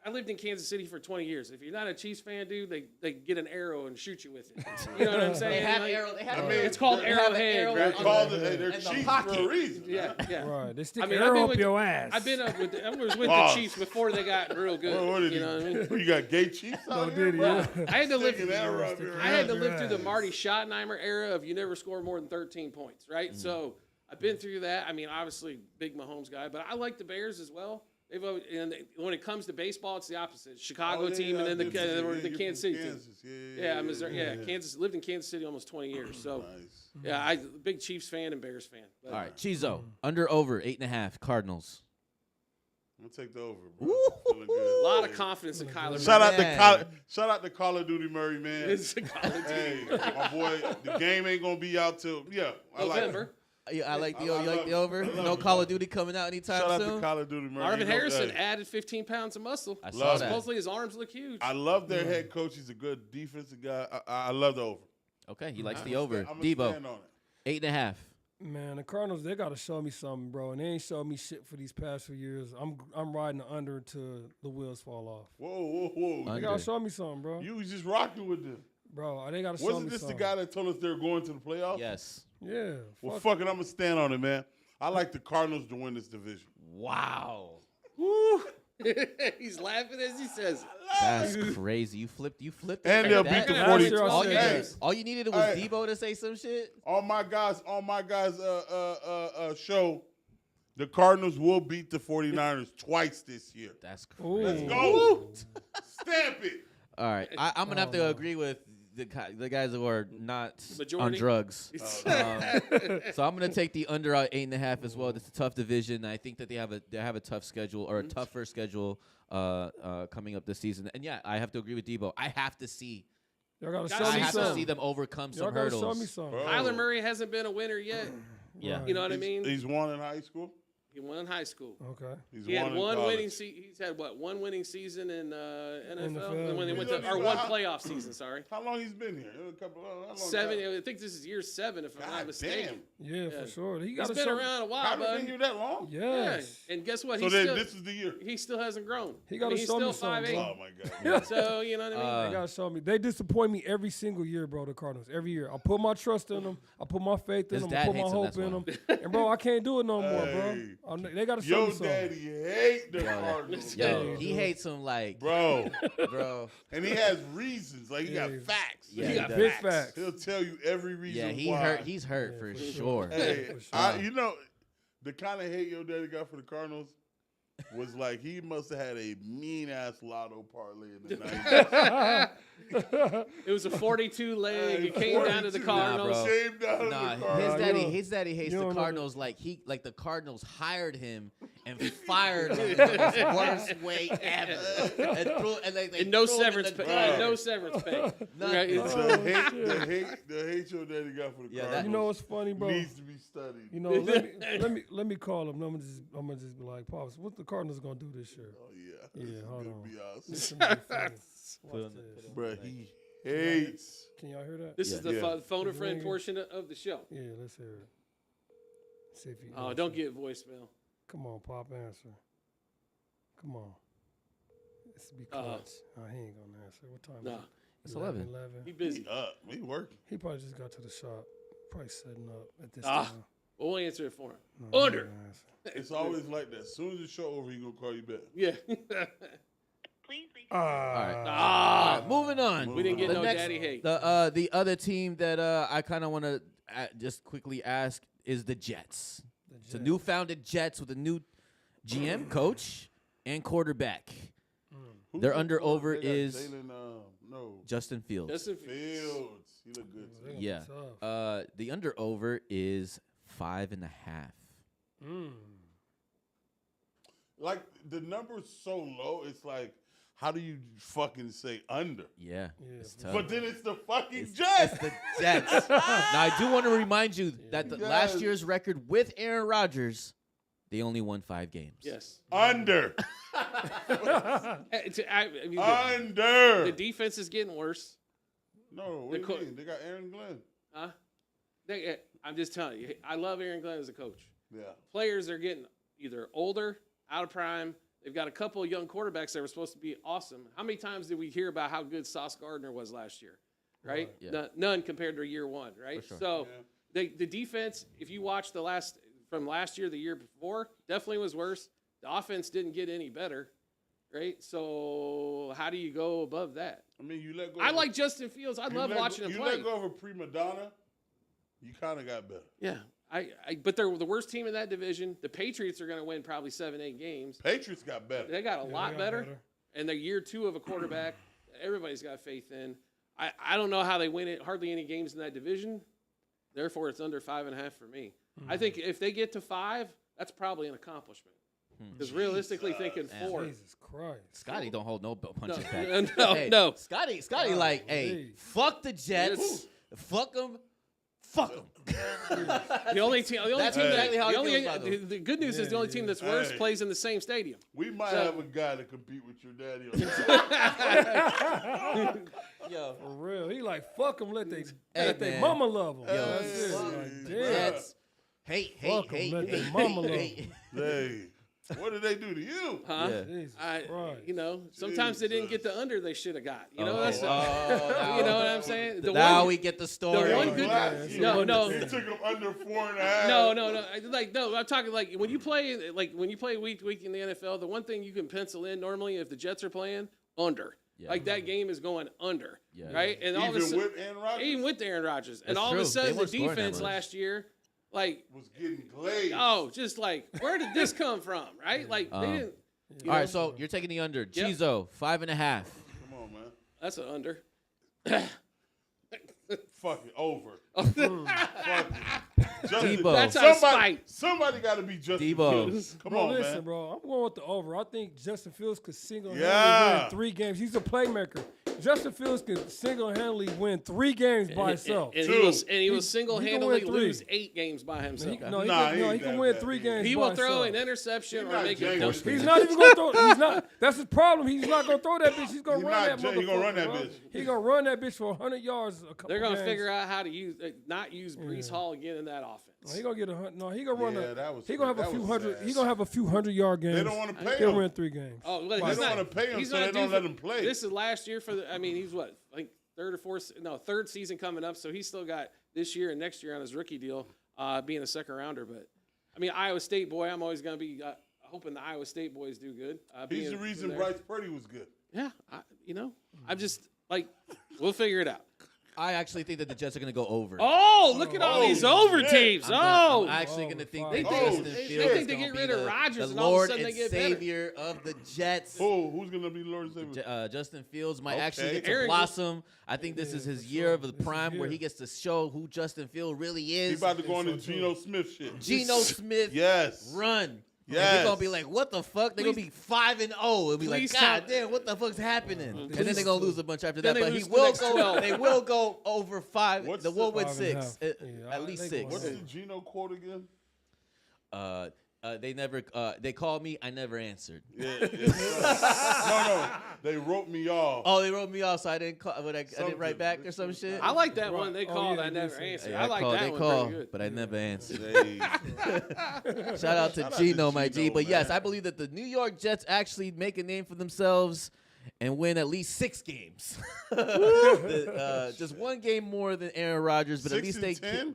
I lived in Kansas City for 20 years. If you're not a Chiefs fan, dude, they get an arrow and shoot you with it. You know what I'm saying? Like, I mean, it's called they have an Arrowhead. arrow They're right? on called the- they're and the Chiefs pocket. for a reason. Yeah, yeah. Right. They stick I an mean, I've arrow been up with- your ass. I've been I was with Boss. the Chiefs before they got real good. What did you know what I mean? You got gay Chiefs out No, here, did he? bro? Yeah. I had to live. Sticking arrow up your I had to ass. live through the Marty Schottenheimer era of you never score more than 13 points, right? So I've been through that. I mean, obviously, big Mahomes guy, but I like the Bears as well. When it comes to baseball, it's the opposite. Chicago team, and then the Kansas City team. Yeah, Missouri. Yeah, Kansas. Lived in Kansas City almost 20 years. So, yeah, I big Chiefs fan and Bears fan. But, All right, Chizo, under over 8.5 Cardinals. I'm gonna take the over, bro. Feeling good. a lot of confidence in Kyler Murray. Shout out to Call of Duty Murray, man. It's a Call of Duty. Hey, my boy, the game ain't gonna be out till I like it. November. I like the I over. love No it, Call man. of Duty coming out anytime Shout out soon. to Call of Duty Murray. Marvin Harrison hey, added 15 pounds of muscle. I saw Love that. Supposedly his arms look huge. I love their head coach. He's a good defensive guy. I love the over. Okay, he likes I'm the over. I'm gonna Debo, stand on it. 8.5. Man, the Cardinals, they got to show me something, bro. And they ain't showed me shit for these past few years. I'm riding the under until the wheels fall off. Whoa. They Under. got to show me something, bro. You was just rocking with them. Bro, they got to show me Wasn't this something. the guy that told us they were going to the playoffs? Yes. Yeah. Well, fuck it. I'm gonna stand on it, man. I like the Cardinals to win this division. Wow. He's laughing as he says it. That's crazy. You flipped it And like they'll that? beat the Last 40. year I All said you, that. needed, all you needed was Hey. Debo to say some shit. On my guys' show, the Cardinals will beat the 49ers twice this year. That's Ooh. crazy. Let's go. Stamp it. All right, I'm gonna have to agree with the guys who are not on Majority? drugs. So I'm gonna take the under 8.5 as well. It's a tough division. I think that they have a tough schedule or a tougher schedule coming up this season. And yeah, I have to agree with Debo. I have to see. Y'all got to Guys, show I me have to something. see them overcome Y'all some got to show hurdles. me something. Bro. Kyler Murray hasn't been a winner yet. Yeah. You know what I mean? He's won in high school. He won in high school. Okay. He's He had won in one college. winning he's had one winning season in NFL, NFL. and when they went He's to, or only one about- playoff season, sorry. How long he's been here? A couple. How long 7, I think this is year 7 if I'm God not mistaken. Yeah, Yeah. for sure. He He's got to been show around a while, Haven't bud. been here that long. Yes. Yeah. And guess what? So then this is the year. He still hasn't grown. He gotta He's show me still something, 5'8". Oh my God. So you know what I mean? They got to show me. They disappoint me every single year, bro, the Cardinals. Every year. I put my trust in them. I put my faith in His them. dad I put my hates him, hope that's in why. them. And, bro, I can't do it no more, Hey. bro. They got to show Yo, me something. daddy hate the Cardinals. Yo, Yeah, he dude. hates him like, Bro. bro. And he has reasons. Like, he got Yeah. facts. Yeah, He he got does. big facts. He'll tell you every reason Yeah, he why. hurt. He's hurt for sure. Hey, For sure. you know, the kind of hate your daddy got for the Cardinals was like he must have had a mean-ass lotto parlay in the 90s. It was a 42 leg. It came down to the 42. Cardinals. Nah, bro. Shame down to Nah, the Cardinals. his daddy hates you the don't know Cardinals like the Cardinals hired him and fired him in the worst way ever. And they And no threw him in severance the pay. dirt. No severance pay. None. Right, it's- The hate your daddy got for the Yeah, that- Cardinals You know what's funny, bro? needs to be studied. You know, let me call him. I'm gonna just be like, Pops, what the Cardinals gonna do this year? Oh, yeah. Yeah, This is hold gonna on. be awesome. This is gonna be funny. Watch this. Bruh, he hates. Can y'all hear that? This is the Yeah. phone a friend Ringing. portion of the show. Yeah, let's hear it. See if you. Oh, answer. don't get voicemail. Come on, Pop, answer. Come on. This be Uh-oh. clutch. He ain't gonna answer. What time Nah, is it? It's 11. 11. he busy. He working. He probably just got to the shop. Probably setting up at this Ah. time. Well, we'll answer it for him. No, he Under. ain't gonna answer. It's always like that. As soon as the show over, he gonna call you back. Yeah. All right. Ah, All right, moving on. we didn't get The no next- daddy hate. The other team that I kind of want to just quickly ask is the Jets. It's a new founded Jets with a new GM, coach, and quarterback. Who's Their the under quarterback? over They got is Jalen, no, Justin Fields. Justin Fields. He look good. They Too. gonna be Yeah. tough. The under over is 5.5. Like the number's so low, it's like, how do you fucking say under? Yeah, Yeah, it's for tough. But then it's the fucking It's Jets. the Jets. Now I do want to remind you that the last Yes. year's record with Aaron Rodgers, they only won 5 games. Yes. Under. I mean, Under. the defense is getting worse. No, what the do co- you mean? They got Aaron Glenn. Huh? I'm just telling you, I love Aaron Glenn as a coach. Yeah. Players are getting either older, out of prime. They've got a couple of young quarterbacks that were supposed to be awesome. How many times did we hear about how good Sauce Gardner was last year? Right? Yeah. None compared to year one, right? For sure. So the defense, if you watch from last year, the year before, definitely was worse. The offense didn't get any better, right? So how do you go above that? I mean, you let go. I of- like Justin Fields. I you love let watching go, him you play. let go of a prima donna, you kind of got better. Yeah. But they're the worst team in that division. The Patriots are going to win probably 7-8 games. Patriots got better. They got a lot got better. And they're year 2 of a quarterback. Everybody's got faith in. I don't know how they win it. Hardly any games in that division. Therefore, it's under 5.5 for me. I think if they get to 5, that's probably an accomplishment. Because realistically, thinking 4. Jesus Christ. Scotty don't hold no punches back. No. Scotty, like, hey, fuck the Jets, fuck them, fuck them. The only team exactly how I feel about them. the good news is the only team that's worse plays in the same stadium. We might have a guy to compete with your daddy on that. Yo, For real. He like, fuck them, let they man. mama love them. Jets. Hey, Fuck 'em, let their mama love 'em. Hey, what did they do to you? Huh? Yeah. Jesus Christ. Sometimes they didn't get the under they should have got. You know, now you know what I'm saying? now we get the story. The one good, no. He took him under 4.5. No. I'm talking like when you play week to week in the NFL. The one thing you can pencil in normally if the Jets are playing under, like that game is going under, right? And all of a sudden, with Aaron Rodgers, even with Aaron Rodgers, and That's all of true. a sudden They the weren't scoring that defense much. last year, like, was getting glazed. just like where did this come from, right? Like they didn't. All right, so you're taking the under. Chizo, 5.5. Come on, man. That's an under. Fuck it, over. Fuck it. Justin, Debo. That's out of spite. somebody got to be Justin Debo. Fields. Come Bro, on, listen, man. bro. I'm going with the over. I think Justin Fields could single-handedly Yeah. win 3 games. He's a playmaker. Justin Fields could single-handedly win 3 games by himself. And Two. he will single-handedly he can win 3. lose 8 games by himself. He Nah, he can ain't win that 3 bad. games He by will throw himself. an interception He's or not make a Jameis. dumpster. He's not even going to throw. He's not. That's his problem. He's not going to throw that bitch. He's going to He's run not that Jay- motherfucker. he gonna run that bro. bitch. He going to run that bitch for 100 yards a couple They're going to games. figure out how to not use Brees Hall again in that offense. No, he gonna get 100. No, he gonna run Yeah, a. that was- He gonna have a that few was hundred. sad. He gonna have a few 100-yard games. They don't want to pay He'll him. win 3 games. Oh, well, They he's don't not, want to pay him, he's so not they due don't for- let him play. This is last year for the. I mean, he's what, like third season coming up, so he's still got this year and next year on his rookie deal, being a second rounder. But I mean, Iowa State boy, I'm always gonna be hoping the Iowa State boys do good. He's the reason there. Bryce Purdy was good. Yeah, I'm just like, we'll figure it out. I actually think that the Jets are going to go over. Oh, look at all these over shit. teams. I'm actually going to think fuck. that Oh, Justin shit. Fields They is think they gonna get be rid of the Rodgers and all of a Lord sudden they and get better. Savior of the Jets. Who's gonna be Lord and Savior? Justin Fields might Okay. actually get to Aaron- blossom. I think this is his year of the This is prime where year. he gets to show who Justin Fields really He is. about to go on the Geno Smith shit. Geno Smith, Yes. run. Yes. And they're going to be like, what the fuck? They're going to be 5-0 and be like, Please God tell- damn, what the fuck's happening? And then they're going to lose a bunch after Then that. they But he lose the will next go. 12. They will go over 5. What's The the- will win 5.5. 6. Yeah, At least they 6. going What's Yeah. the Geno quote again? They never. They called me. I never answered. Yeah, no. They wrote me off. Oh, they wrote me off, so I didn't call. But I didn't write Something. back or some shit. I like that Right. one. They Oh, called. yeah, I they never did answered. Yeah, I like called, that they one. called, Pretty good. but I never answered. Hey. Shout out to Shout out Gino, to my G. Geno, But yes, man. I believe that the New York Jets actually make a name for themselves and win at least 6 games. Just 1 game more than Aaron Rodgers, but at 6 least and they 10?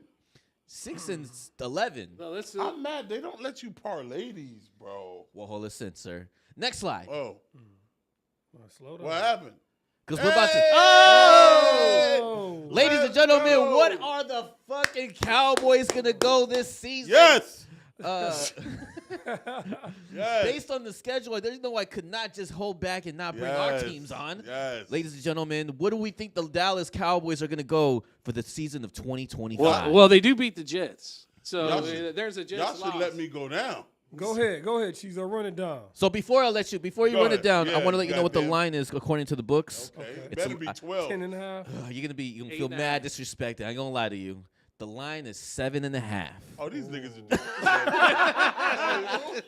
6 and 11. No, let's I'm mad they don't let you parlay these, bro. Well, hold listen, sir. Next slide, Oh, Slow down. what happened? because we're about to. Hey! Oh, Ladies and Let's gentlemen, go. what are the fucking Cowboys gonna go this season? Yes. Yes. Based on the schedule, there's no I could not just hold back and not bring our Yes. teams on. Yes. Ladies and gentlemen, what do we think the Dallas Cowboys are going to go for the season of 2025? Well, they do beat the Jets. So Y'all should- there's a Jets Y'all should loss. let me go down. Go ahead, Chizo, run it down. So before you Go run it ahead. down, I Yeah, want to let you know what the goddamn. line is according to the books. Okay. It's Better a- be 10 12. 10.5. You're gonna feel 8.5. mad disrespected. I ain't gonna lie to you. The line is 7.5. Oh, these niggas are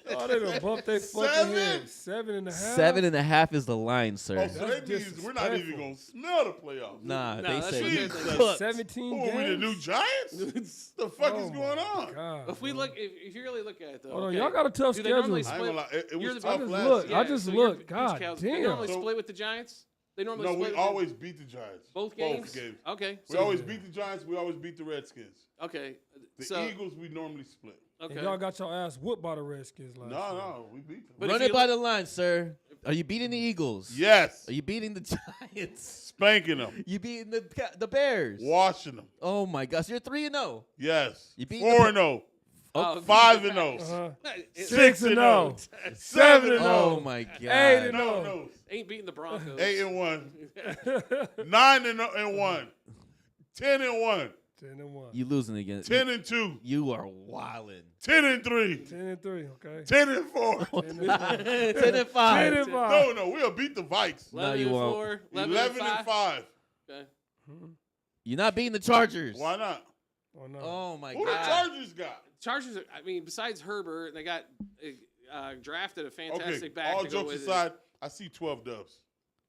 Oh, they done bumped their fucking 7? head. 7.5. 7.5 is the line, sir. Oh, so that means we're not even disrespectful. going to smell the playoffs. Nah, No, they that's said what you they're thinking. cooked. 17 Who games. are we, the new Giants? the fuck is going on? God. If we look, if you really look at it though, Hold on, okay, y'all got a tough do they normally schedule. I ain't gonna lie. It You're was the- tough I just last look. year. I just so look. you're God Cows. damn. They normally So- split with the Giants. They normally No, split we with always beat the Giants. both games. Both games. Okay. We always beat the Giants. We always beat the Redskins. Okay. The So Eagles, we normally split. And okay. y'all got your ass whooped by the Redskins last year. No, we beat them. But Run if it you by look- the line, sir. Are you beating the Eagles? Yes. Are you beating the Giants? Spanking them. You beating the Bears? Washing them. Oh my gosh, you're 3-0. Yes. You beating 4-0. Oh, 5-0. 6-0. 7-0. Oh my god. 8-0. No. Ain't beating the Broncos. 8-1. 9-1. 10-1. 10-1. You losing again? 10-2. You are wildin'. 10-3. 10-3. Okay. 10-4. 10-5. 10-5. No, we'll beat the Vikes. No, you won't. 11-5. Okay. You're not beating the Chargers. Why not? Oh, no. Oh my Who the god. Chargers got? Chargers, I mean, besides Herbert, they got drafted a fantastic Okay, back all to go jokes with aside, I see 12 dubs.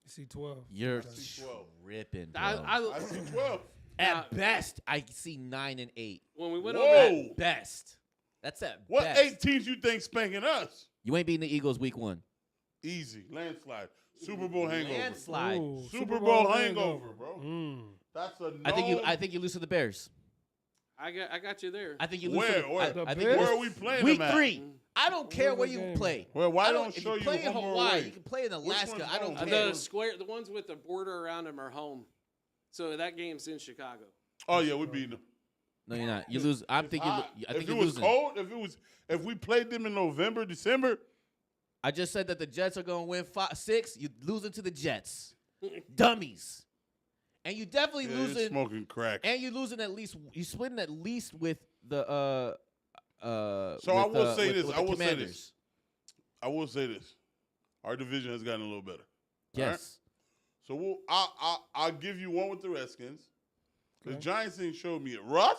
You see 12. You're see 12. tripping, bro. I see 12. At best, I see 9 and 8. When we went Whoa. over At best. That's at What best. 8 teams you think spanking us? You ain't beating the Eagles week 1. Easy. Landslide. Super Bowl hangover. Landslide. Ooh, Super Bowl hangover, bro. Mm. That's a no. I think you lose to the Bears. I got you there. I think you lose Where? to Where? I think The you Bears? lose- Where are we playing Week them at? 3. I don't care where the you game? play. Well, why I don't if show you you play in home or Hawaii, away? you can play in Alaska. one's I don't home? care. The ones with the border around them are home. So that game's in Chicago. Oh yeah, we beating them. No, you're not. You lose. I think Hot. you're if it you're was losing. cold, if we played them in November, December, I just said that the Jets are going to win 6. You losing to the Jets. Dummies. And you definitely yeah, you're losing. smoking crack. And you losing at least. You splitting at least with the So I will say this. with I the will say Commanders. this. I will say this. Our division has gotten a little better. Yes. So I'll give you one with the Redskins. The Okay. Giants thing showed me it. Russ,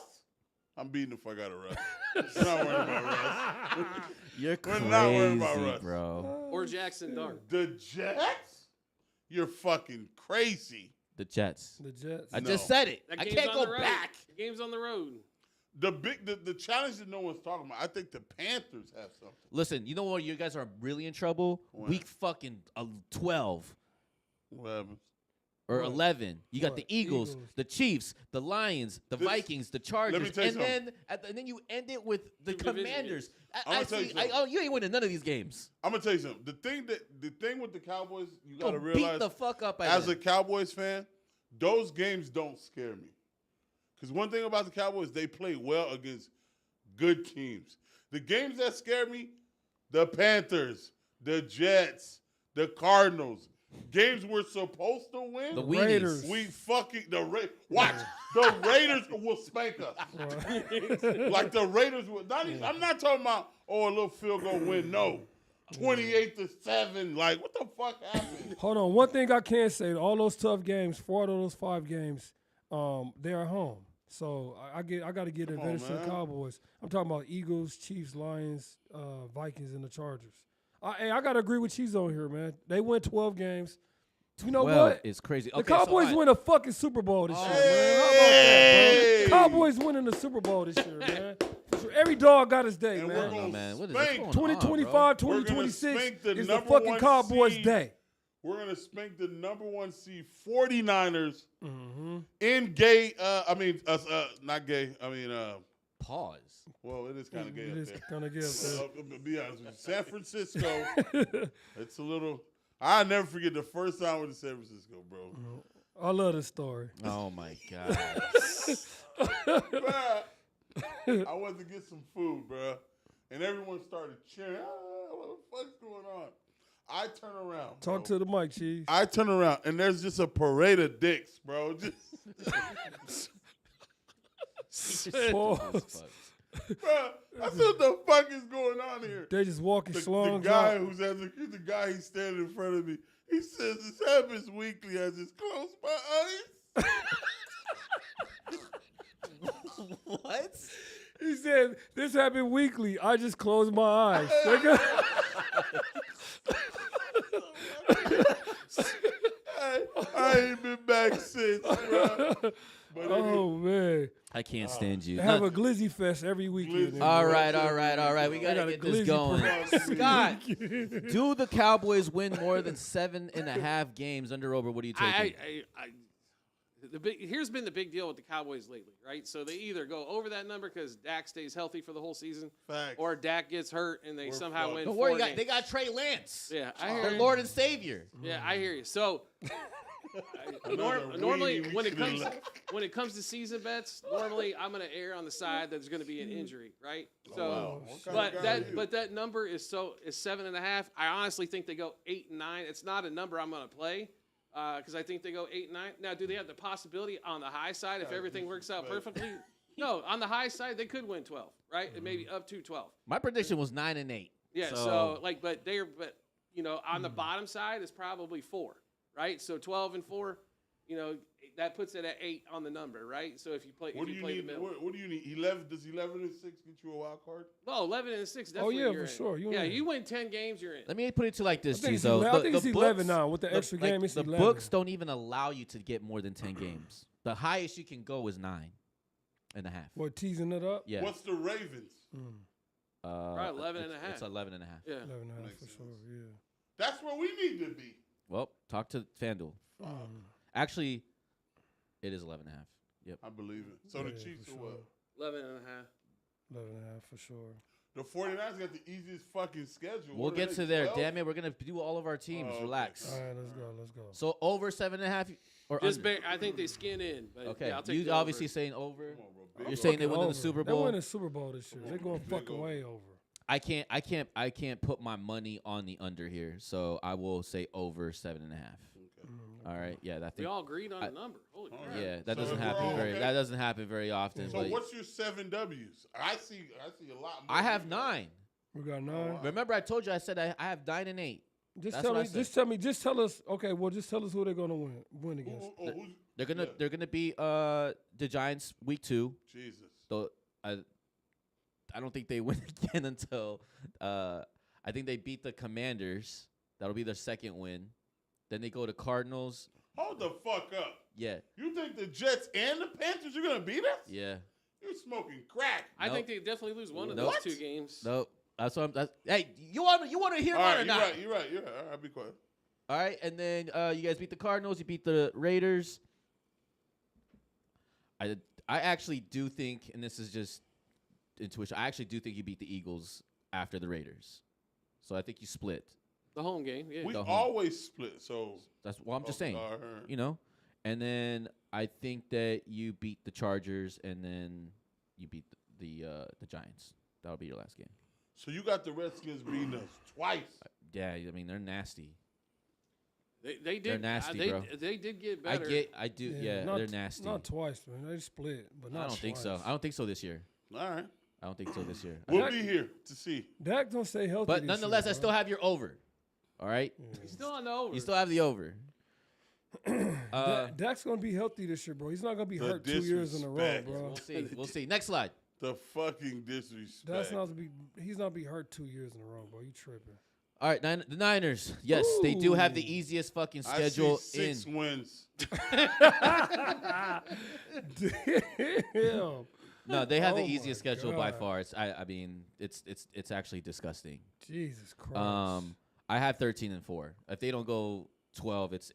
I'm beating the fuck out of Russ. I'm not worried about Russ. You're We're not worried about crazy, Russ. bro. Or Jackson Dart. The Jets? You're fucking crazy. The Jets. The Jets. I No. just said it. That I game's can't on go the road. back. The game's on the road. The challenge that no one's talking about, I think the Panthers have something. Listen, you know what? You guys are really in trouble. What? Week fucking 12 What happens? or What? 11. You got What? the Eagles, Eagles. the Chiefs, the Lions, the This- Vikings, the Chargers, tell you and then you end it with the Two division Commanders. I'ma tell you something. You ain't winning none of these games. I'm gonna tell you something. The thing with the Cowboys, you Go gotta beat realize the fuck up as them. a Cowboys fan, those games don't scare me. Because one thing about the Cowboys, they play well against good teams. The games that scare me, the Panthers, the Jets, the Cardinals. Games we're supposed to win. The weenies. Raiders. We fucking watch the Raiders will spank us. Like the Raiders will. I'm not talking about a little field goal win. No, 28-7. Like what the fuck happened? Hold on. One thing I can say: all those tough games, 4 out of those 5 games, they're at home. So I got to give the Come on, advantage to the man. Cowboys. I'm talking about Eagles, Chiefs, Lions, Vikings, and the Chargers. I got to agree with Cheese on here, man. They win 12 games. You know Well, what? it's crazy. The Okay, so Cowboys I- win a fucking Super Bowl this year, man. How Hey! about that, bro? Cowboys winning the Super Bowl this year, man. Every dog got his day, And we're man. gonna Oh, man. What is spank. this going on, 2025, We're gonna 2026 spank the is the number fucking one Cowboys' seed. day. We're gonna spank the number 1 seed 49ers Mm-hmm. in gay. Not gay. Pause. Well, it is kind of gay It up is there. kind of good. To be honest with you, San Francisco. It's a little. I'll never forget the first time with San Francisco, bro. I love this story. Oh my god. Bruh, I went to get some food, bro, and everyone started cheering. What the fuck's going on? I turn around. Talk bro. to the mic, Cheese. I turn around and there's just a parade of dicks, bro. Pause. Bro, I said, what the fuck is going on here? They just walking The slums guy out. who's the guy he's standing in front of me. He says this happens weekly. I just close my eyes. What? He said, this happened weekly. I just closed my eyes. Nigga. I ain't been back since, bro. But Oh, man. I can't stand you. Have a glizzy fest every weekend. Glizzy. nigga. All right. We gotta got a get this glizzy going. parade. Scott, do the Cowboys win more than 7.5 games under over? What are you taking? Here's been the big deal with the Cowboys lately, right? So they either go over that number because Dak stays healthy for the whole season, Facts. or Dak gets hurt and they somehow fucked. win. Don't 4 worry, games. they got Trey Lance. Yeah, I hear Their you. Lord and Savior. Yeah, I hear you. So Another normally weenie when it to the comes left. when it comes to season bets, normally I'm going to err on the side that there's going to be an injury, right? So, wow. What kind of guy are you? but that number is 7.5. I honestly think they go 8 and 9. It's not a number I'm going to play because I think they go 8 and 9. Now, do they have the possibility on the high side if everything works out perfectly? No, on the high side they could win 12, right? And maybe up to 12. My prediction was 9 and 8. Yeah. So but on the bottom side is probably 4, right? So 12 and 4. That puts it at 8 on the number, right? So if you play, What do you need? the middle. What do you need? 11? Does 11 and 6 get you a wild card? No, 11 and 6. Definitely yeah, you're for in. sure. You Yeah, in. you win 10 games, you're in. Let me put it to you like this, I think it's Chizo. 11 I think it's 11 books- now. With the extra game, it's the 11. books don't even allow you to get more than 10 games. The highest you can go is 9 and a half. What, teasing it up? Yeah. What's the Ravens? Probably 11 and a half. It's 11 and a half. Yeah. 11 and a half Makes for sense. sure, yeah. That's where we need to be. Well, talk to FanDuel. Actually, it is 11 and a half. Yep. I believe it. So the Yeah, Chiefs for are what? sure. 11 and a half. 11 and a half for sure. The 49ers got the easiest fucking schedule. We'll What are get they, to there. 12? Damn it, we're gonna do all of our teams. Oh, okay. Relax. All right, let's go. So over 7.5 or Just under? I think they skin in. But Okay. yeah, I'll take You the obviously over. saying over. Come on, bro. Big You're over. saying they win Over. the Super They Bowl. win the Super Bowl this year. They're going Big fucking over. way over. I can't put my money on the under here. So I will say over 7.5. All right. Yeah, that We thing. all agreed on the number. Holy crap. Yeah, that So doesn't if we're happen all very. okay? That doesn't happen very often. So but what's your 7 W's? I see a lot more. I have 9. We got 9. Remember, I told you. I said I have 9 and 8. Just That's tell what I me. said. Just tell us. Okay, well, just tell us who they're gonna win against. They're gonna be the Giants week 2. Jesus. Though I don't think they win again until I think they beat the Commanders. That'll be their second win. Then they go to Cardinals. Hold the fuck up. Yeah, You think the Jets and the Panthers are gonna beat us? yeah. You're smoking crack. I Nope. think they definitely lose one of Nope. those 2 games. No, that's what I'm. Hey, you want to hear All mine right, or not? You're right. All right, I'll be quiet. All right, and then you guys beat the Cardinals. You beat the Raiders. I actually do think, and this is just intuition, I actually do think you beat the Eagles after the Raiders. So I think you split. The home game, yeah. We Go home. always split, so That's what I'm just saying. all right. You know, and then I think that you beat the Chargers, and then you beat the Giants. That'll be your last game. So you got the Redskins beating us twice. Yeah, I mean they're nasty. They did. They're nasty, they, bro. They did get better. I do. Yeah, not they're t- nasty. Not twice, man. They split, but not I don't think so. twice. I don't think so this year. All right. I don't think so this year. We'll be here to see. Dak don't stay healthy. But this nonetheless, year, I still have your over. All right, He's still on the over. you still have the over. Dak's gonna be healthy this year, bro. He's not gonna be The hurt 2 years in a row, disrespect. bro. We'll see. We'll see. Next slide. The fucking disrespect. That's not to be. He's not be hurt 2 years in a row, bro. You tripping? All right, the Niners. Yes, they do have the Ooh. easiest fucking I schedule see 6 wins. Damn. No, they have the Oh my easiest schedule by God. far. I mean, it's actually disgusting. Jesus Christ. I have 13 and 4. If they don't go 12, it's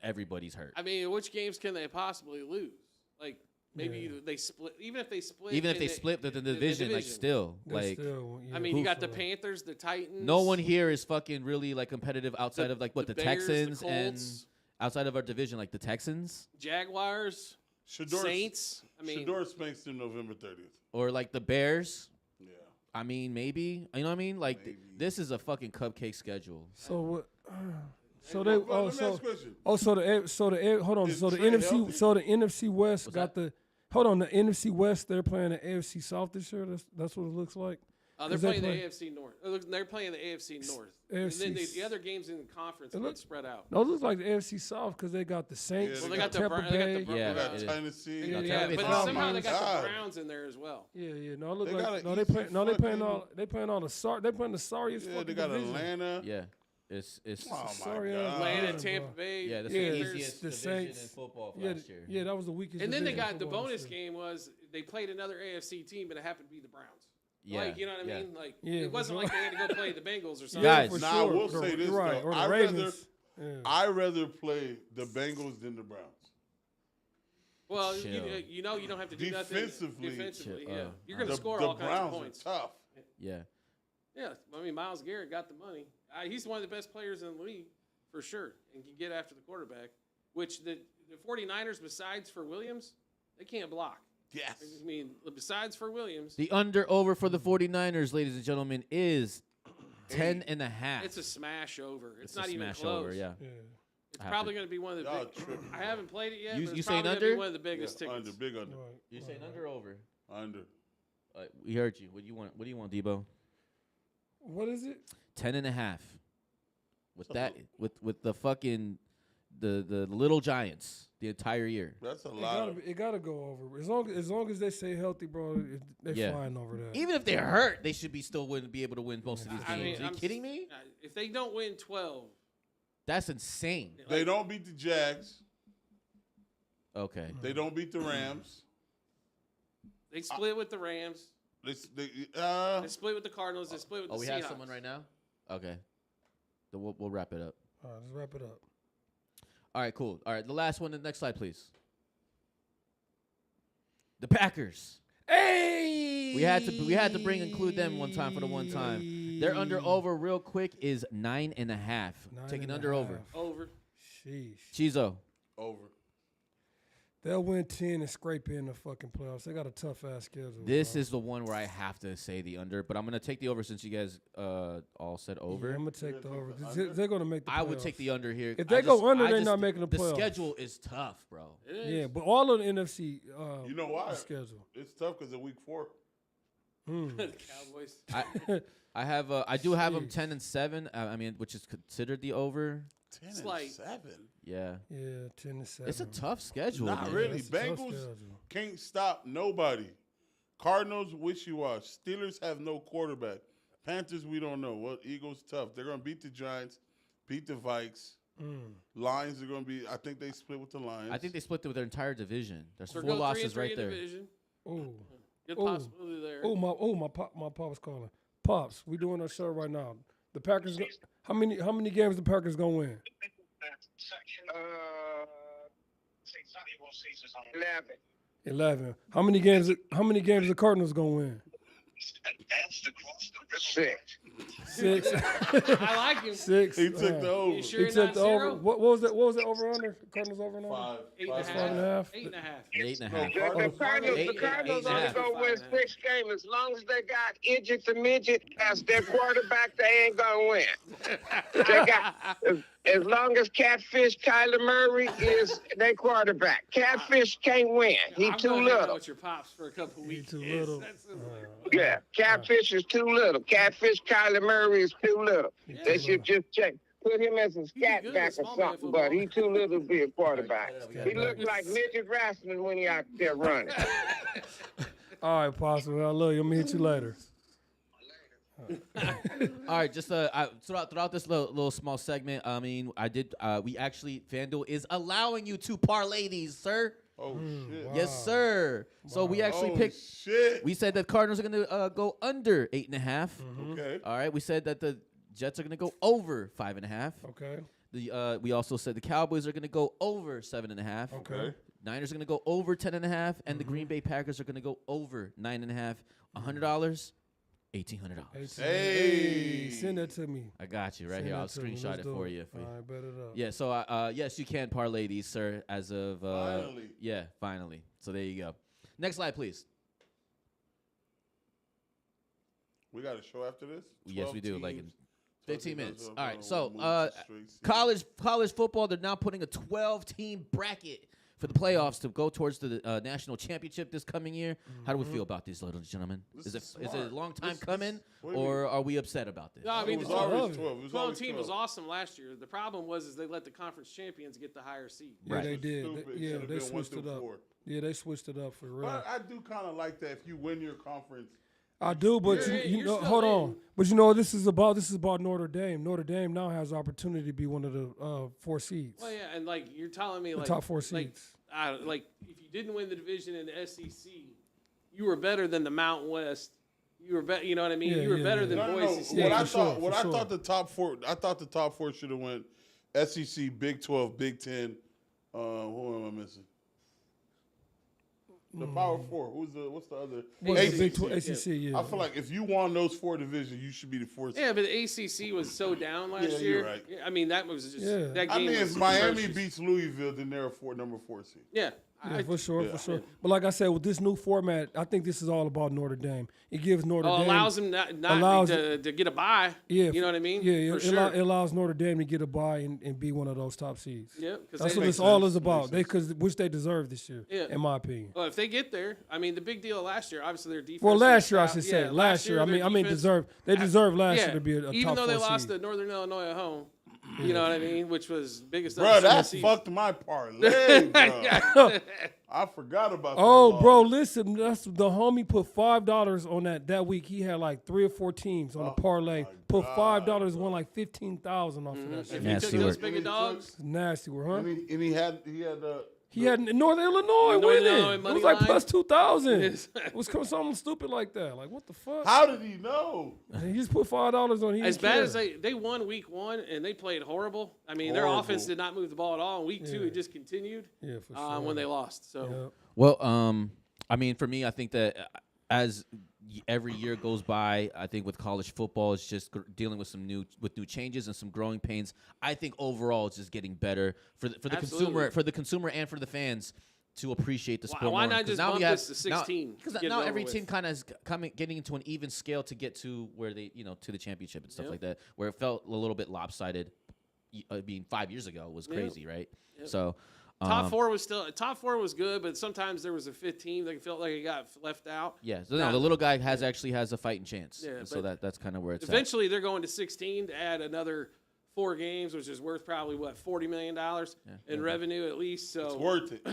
everybody's hurt. I mean, which games can they possibly lose? Like maybe Yeah. they split. Even if they split. Even if in they split the division, like still, They're like still, I mean, you got the for- Panthers, the Titans. no one here is fucking really like competitive outside of like what the Bears, Texans the and Colts, outside of our division, like the Texans Jaguars, Shador, Saints. I mean, Shador spanks them November 30th. or like the Bears. Yeah. I mean, maybe you know what I mean. Like Maybe. this is a fucking cupcake schedule. So what? So Hey, they. well, Oh, let me ask so. you a question. Oh, so the hold on. Is So the Trey NFC. healthy? So the NFC West What's got that? the. Hold on, the NFC West. They're playing the AFC South this year. That's what it looks like. they're 'Cause they playing the play- AFC North. They're playing the AFC North. AFC And then the other games in the conference It get look- spread out. No, it looks like the AFC South because they got the Saints. Yeah, well, they got the Tampa Bra- they got the Bay. Bra- Yeah, They got it is. Tennessee. Yeah, No, Yeah, Tampa but Bay's somehow they got God. the Browns in there as well. Yeah, no, it look They like got no, an they play, easy no, they playing fucking- all, they playing all the they playing the sorriest Yeah, fucking they got division. Atlanta. Yeah, it's Oh my Sorry, God. Atlanta, bro. Tampa Bay. yeah, that's Yeah, the it's easiest the division in Saints. football for Yeah, last year. yeah, that was the weakest. And then they division got in the football bonus this year. game was they played another AFC team, but it happened to be the Browns. Yeah, Like, you know what I yeah. mean? Like, Yeah, it for wasn't sure. like they had to go play the Bengals or something. Guys. for Nah, sure. we'll say this, You're right, though. or the I'd rather- Ravens. Yeah. I'd rather play the Bengals than the Browns. Well, Chill. you know you don't have to do Defensively, nothing defensively. chill. Yeah, you're going The to score the all kinds Browns of points. are tough. Yeah. Yeah, I mean Myles Garrett got the money. He's one of the best players in the league for sure, and can get after the quarterback. Which the 49ers, besides for Williams, they can't block. Yes. I mean, besides for Williams, The under-over for the 49ers, ladies and gentlemen, is 10.5. it's a smash over. It's a not even smash close. over, yeah. Yeah. It's I probably have going to be one of the Y'all big. tripping. I haven't played it yet. You- but you it's saying probably gonna be under? one of the biggest Yeah, tickets. under, big under. Right. You saying under or over? Under. We heard you. What do you want? What do you want, Debo? What is it? 10.5. With that, with the fucking the little Giants the entire year. That's a It lot. gotta, Of, it gotta go over. As long as they stay healthy, bro, they Yeah. flying over that. Even if they're hurt, they should be able to win most of these I games. mean, Are you I'm kidding me? If they don't win 12, That's insane. they don't beat the Jags. Okay. They don't beat the Rams. they split with the Rams. They, They split with the Cardinals. They split with Oh, the we Seahawks. have someone right now. Okay. Then we'll wrap it up. All right, let's wrap it up. All right, cool. All right, the last one. The next slide, please. The Packers. Hey, We had to include them one time for the one time. Their under over real quick is 9.5. Taking under over. Over. Sheesh. Chizo. over. They'll win 10 and scrape in the fucking playoffs. They got a tough ass schedule. This bro. is the one where I have to say the under, but I'm gonna take the over since you guys all said over. Yeah, I'm gonna take the over. the under? They're gonna make the playoffs. I would take the under here. If they go under, they're not making the The playoffs. schedule is tough, bro. It is. Yeah, but all of the NFC. You know why? Schedule. It's tough because of week 4. the Cowboys. I do have them Jeez. 10-7. I mean, which is considered the over. 10 It's and like- 7. Yeah, Yeah, 10 and 7. it's a tough schedule. Not man. really. It's a tough Bengals schedule. can't stop nobody. Cardinals wishy-washy. Steelers have no quarterback. Panthers, we don't know. Well, Eagles tough. They're gonna beat the Giants, beat the Vikes. Lions are gonna be. I think they split with the Lions. I think they split with their entire division. There's So 4 go 3 losses and 3 right in there. division. Oh, Good Oh. possibility there. my pop's calling. Pops, we doing a show right now. The Packers. How many games the Packers gonna win? 11. How many games the Cardinals gonna win? 6. I like him. 6. he took the over. You sure He you're took not the zero? over. What was that? What was it over under? Cardinals over and under? 5. 8.5. 5.5. 8.5. 8.5. No, Oh, The Cardinals, Eight- the Cardinals eight and a only half. gonna win 5.5. 6 games. As long as they got Idris the midget as their quarterback, they ain't gonna win. They got as long as Catfish Kyler Murray is their quarterback. Catfish can't win. He I'm too gonna hang out little. with your pops for a couple He weeks. too Yes, little. that's- Yeah, Catfish is too little. Catfish Kyler Murray is too little. They should just put him as a scat good back at or small man something, but he too little to be a quarterback. Scat He looks back. like midget wrestling when he out there running. All right, Pops. Well, I love you. I'm gonna hit you later. All right, just throughout this little small segment, I mean, we actually FanDuel is allowing you to parlay these, sir. Oh shit. wow. Yes, sir. So we actually Oh picked. shit. We said that Cardinals are gonna go under 8.5. Okay. All right, we said that the Jets are gonna go over 5.5. Okay. We also said the Cowboys are gonna go over 7.5. Okay. Niners are gonna go over 10.5, and the Green Bay Packers are gonna go over 9.5. $100, $1,800. Hey. Send that to me. I got you right Send here. that I'll to me. screenshot Let's it do for you. All right, bet it up. Yeah, so yes, you can parlay these, sir, as of Finally. Yeah, finally. So there you go. Next slide, please. We got a show after this? Yes, 12 we do. Like in teams. 15 12 minutes. teams. All right. We'll So move to straight season. college football, they're now putting a 12-team bracket for the playoffs to go towards the national championship this coming year. How do we feel about these, ladies and gentlemen? This Is is it a smart. long time This- coming, what do you or are we upset about this? No, I It mean, was the I love always it. 12. It was 12 always team 12. was awesome last year. The problem was they let the conference champions get the higher seed. Yeah, Right. they did. Stupid. It Yeah, should've they been 1 switched it through up. 4. Yeah, they switched it up for real. But I do kind of like that if you win your conference. I do, but You're- you you're know, still hold in. on. But you know, this is about Notre Dame. Notre Dame now has the opportunity to be one of the 4 seeds, Well, yeah, and like you're telling me, the like top 4 like, seeds. like if you didn't win the division in the SEC, you were better than the Mountain West. You were better. You know what I mean? Yeah, you were yeah, better yeah. than No, Boise State. What Yeah, I for thought, sure, what for I sure. thought the top 4, I thought the top 4 should have went SEC, Big 12, Big 10. Who am I missing? The Power Four. What's the other? What's the Big ACC. ACC, yeah. I feel like if you won those 4 divisions, you should be the 4th. Yeah, but the ACC was so down last Yeah, year. you're right. Yeah, I mean, that was just Yeah. that game. I mean, was if Miami atrocious. beats Louisville, then they're number 4 seed. Yeah, Yeah, for sure, yeah. for sure. But like I said, with this new format, I think this is all about Notre Dame. It gives Notre Dame allows them not allows- to get a bye. Yeah, you know what I mean. Yeah, for it, sure. it allows Notre Dame to get a bye and be one of those top seeds. Yeah, because That's what makes this all sense. is about. Makes Because which they deserve this year, Yeah. in my opinion. Well, if they get there, I mean, the big deal last year, obviously their defense. Well, last year I was should stout. say. Yeah, last year, I their mean, defense- they deserved last yeah, year to be a top 4 even though they lost seed. to Northern Illinois at home. You know what I mean? Which was biggest. Bro, upset of that the season. fucked my parlay, bro. I forgot about that. Oh, loss. bro, listen, that's the homie put $5 on that week. He had like 3 or 4 teams on the parlay. my Put God, $5, won like 15,000 off of that If shit. you Nasty took those work. big dogs, Nasty, huh? And he had He had Northern Illinois Northern winning. Illinois It money was like line. plus 2,000. Yes. It was something stupid like that. Like, what the fuck? How did he know? He just put $5 on. He as didn't bad care. as they won week 1 and they played horrible. I mean, their Horrible. offense did not move the ball at all. In week 2, Yeah. it just continued. Yeah, for sure. When they lost. So Yeah. Well, I mean, for me, I think that as every year goes by, I think with college football, it's just dealing with new changes and some growing pains. I think overall, it's just getting better for the Absolutely. consumer and for the fans to appreciate the sport. Why more. not 'Cause just now bump we have this to 16? Because Get it now over every with. team kind of is getting into an even scale to get to where they, to the championship and stuff Yep. like that. Where it felt a little bit lopsided. I mean, 5 years ago was crazy, right? Yep. So. top 4 was good, but sometimes there was a 5th team that felt like it got left out. Yeah, so Now- no, the little guy has a fighting chance. Yeah, so but that's kind of where it's at. Eventually, they're going to 16 to add another 4 games, which is worth probably $40 million in revenue at least. So It's worth it.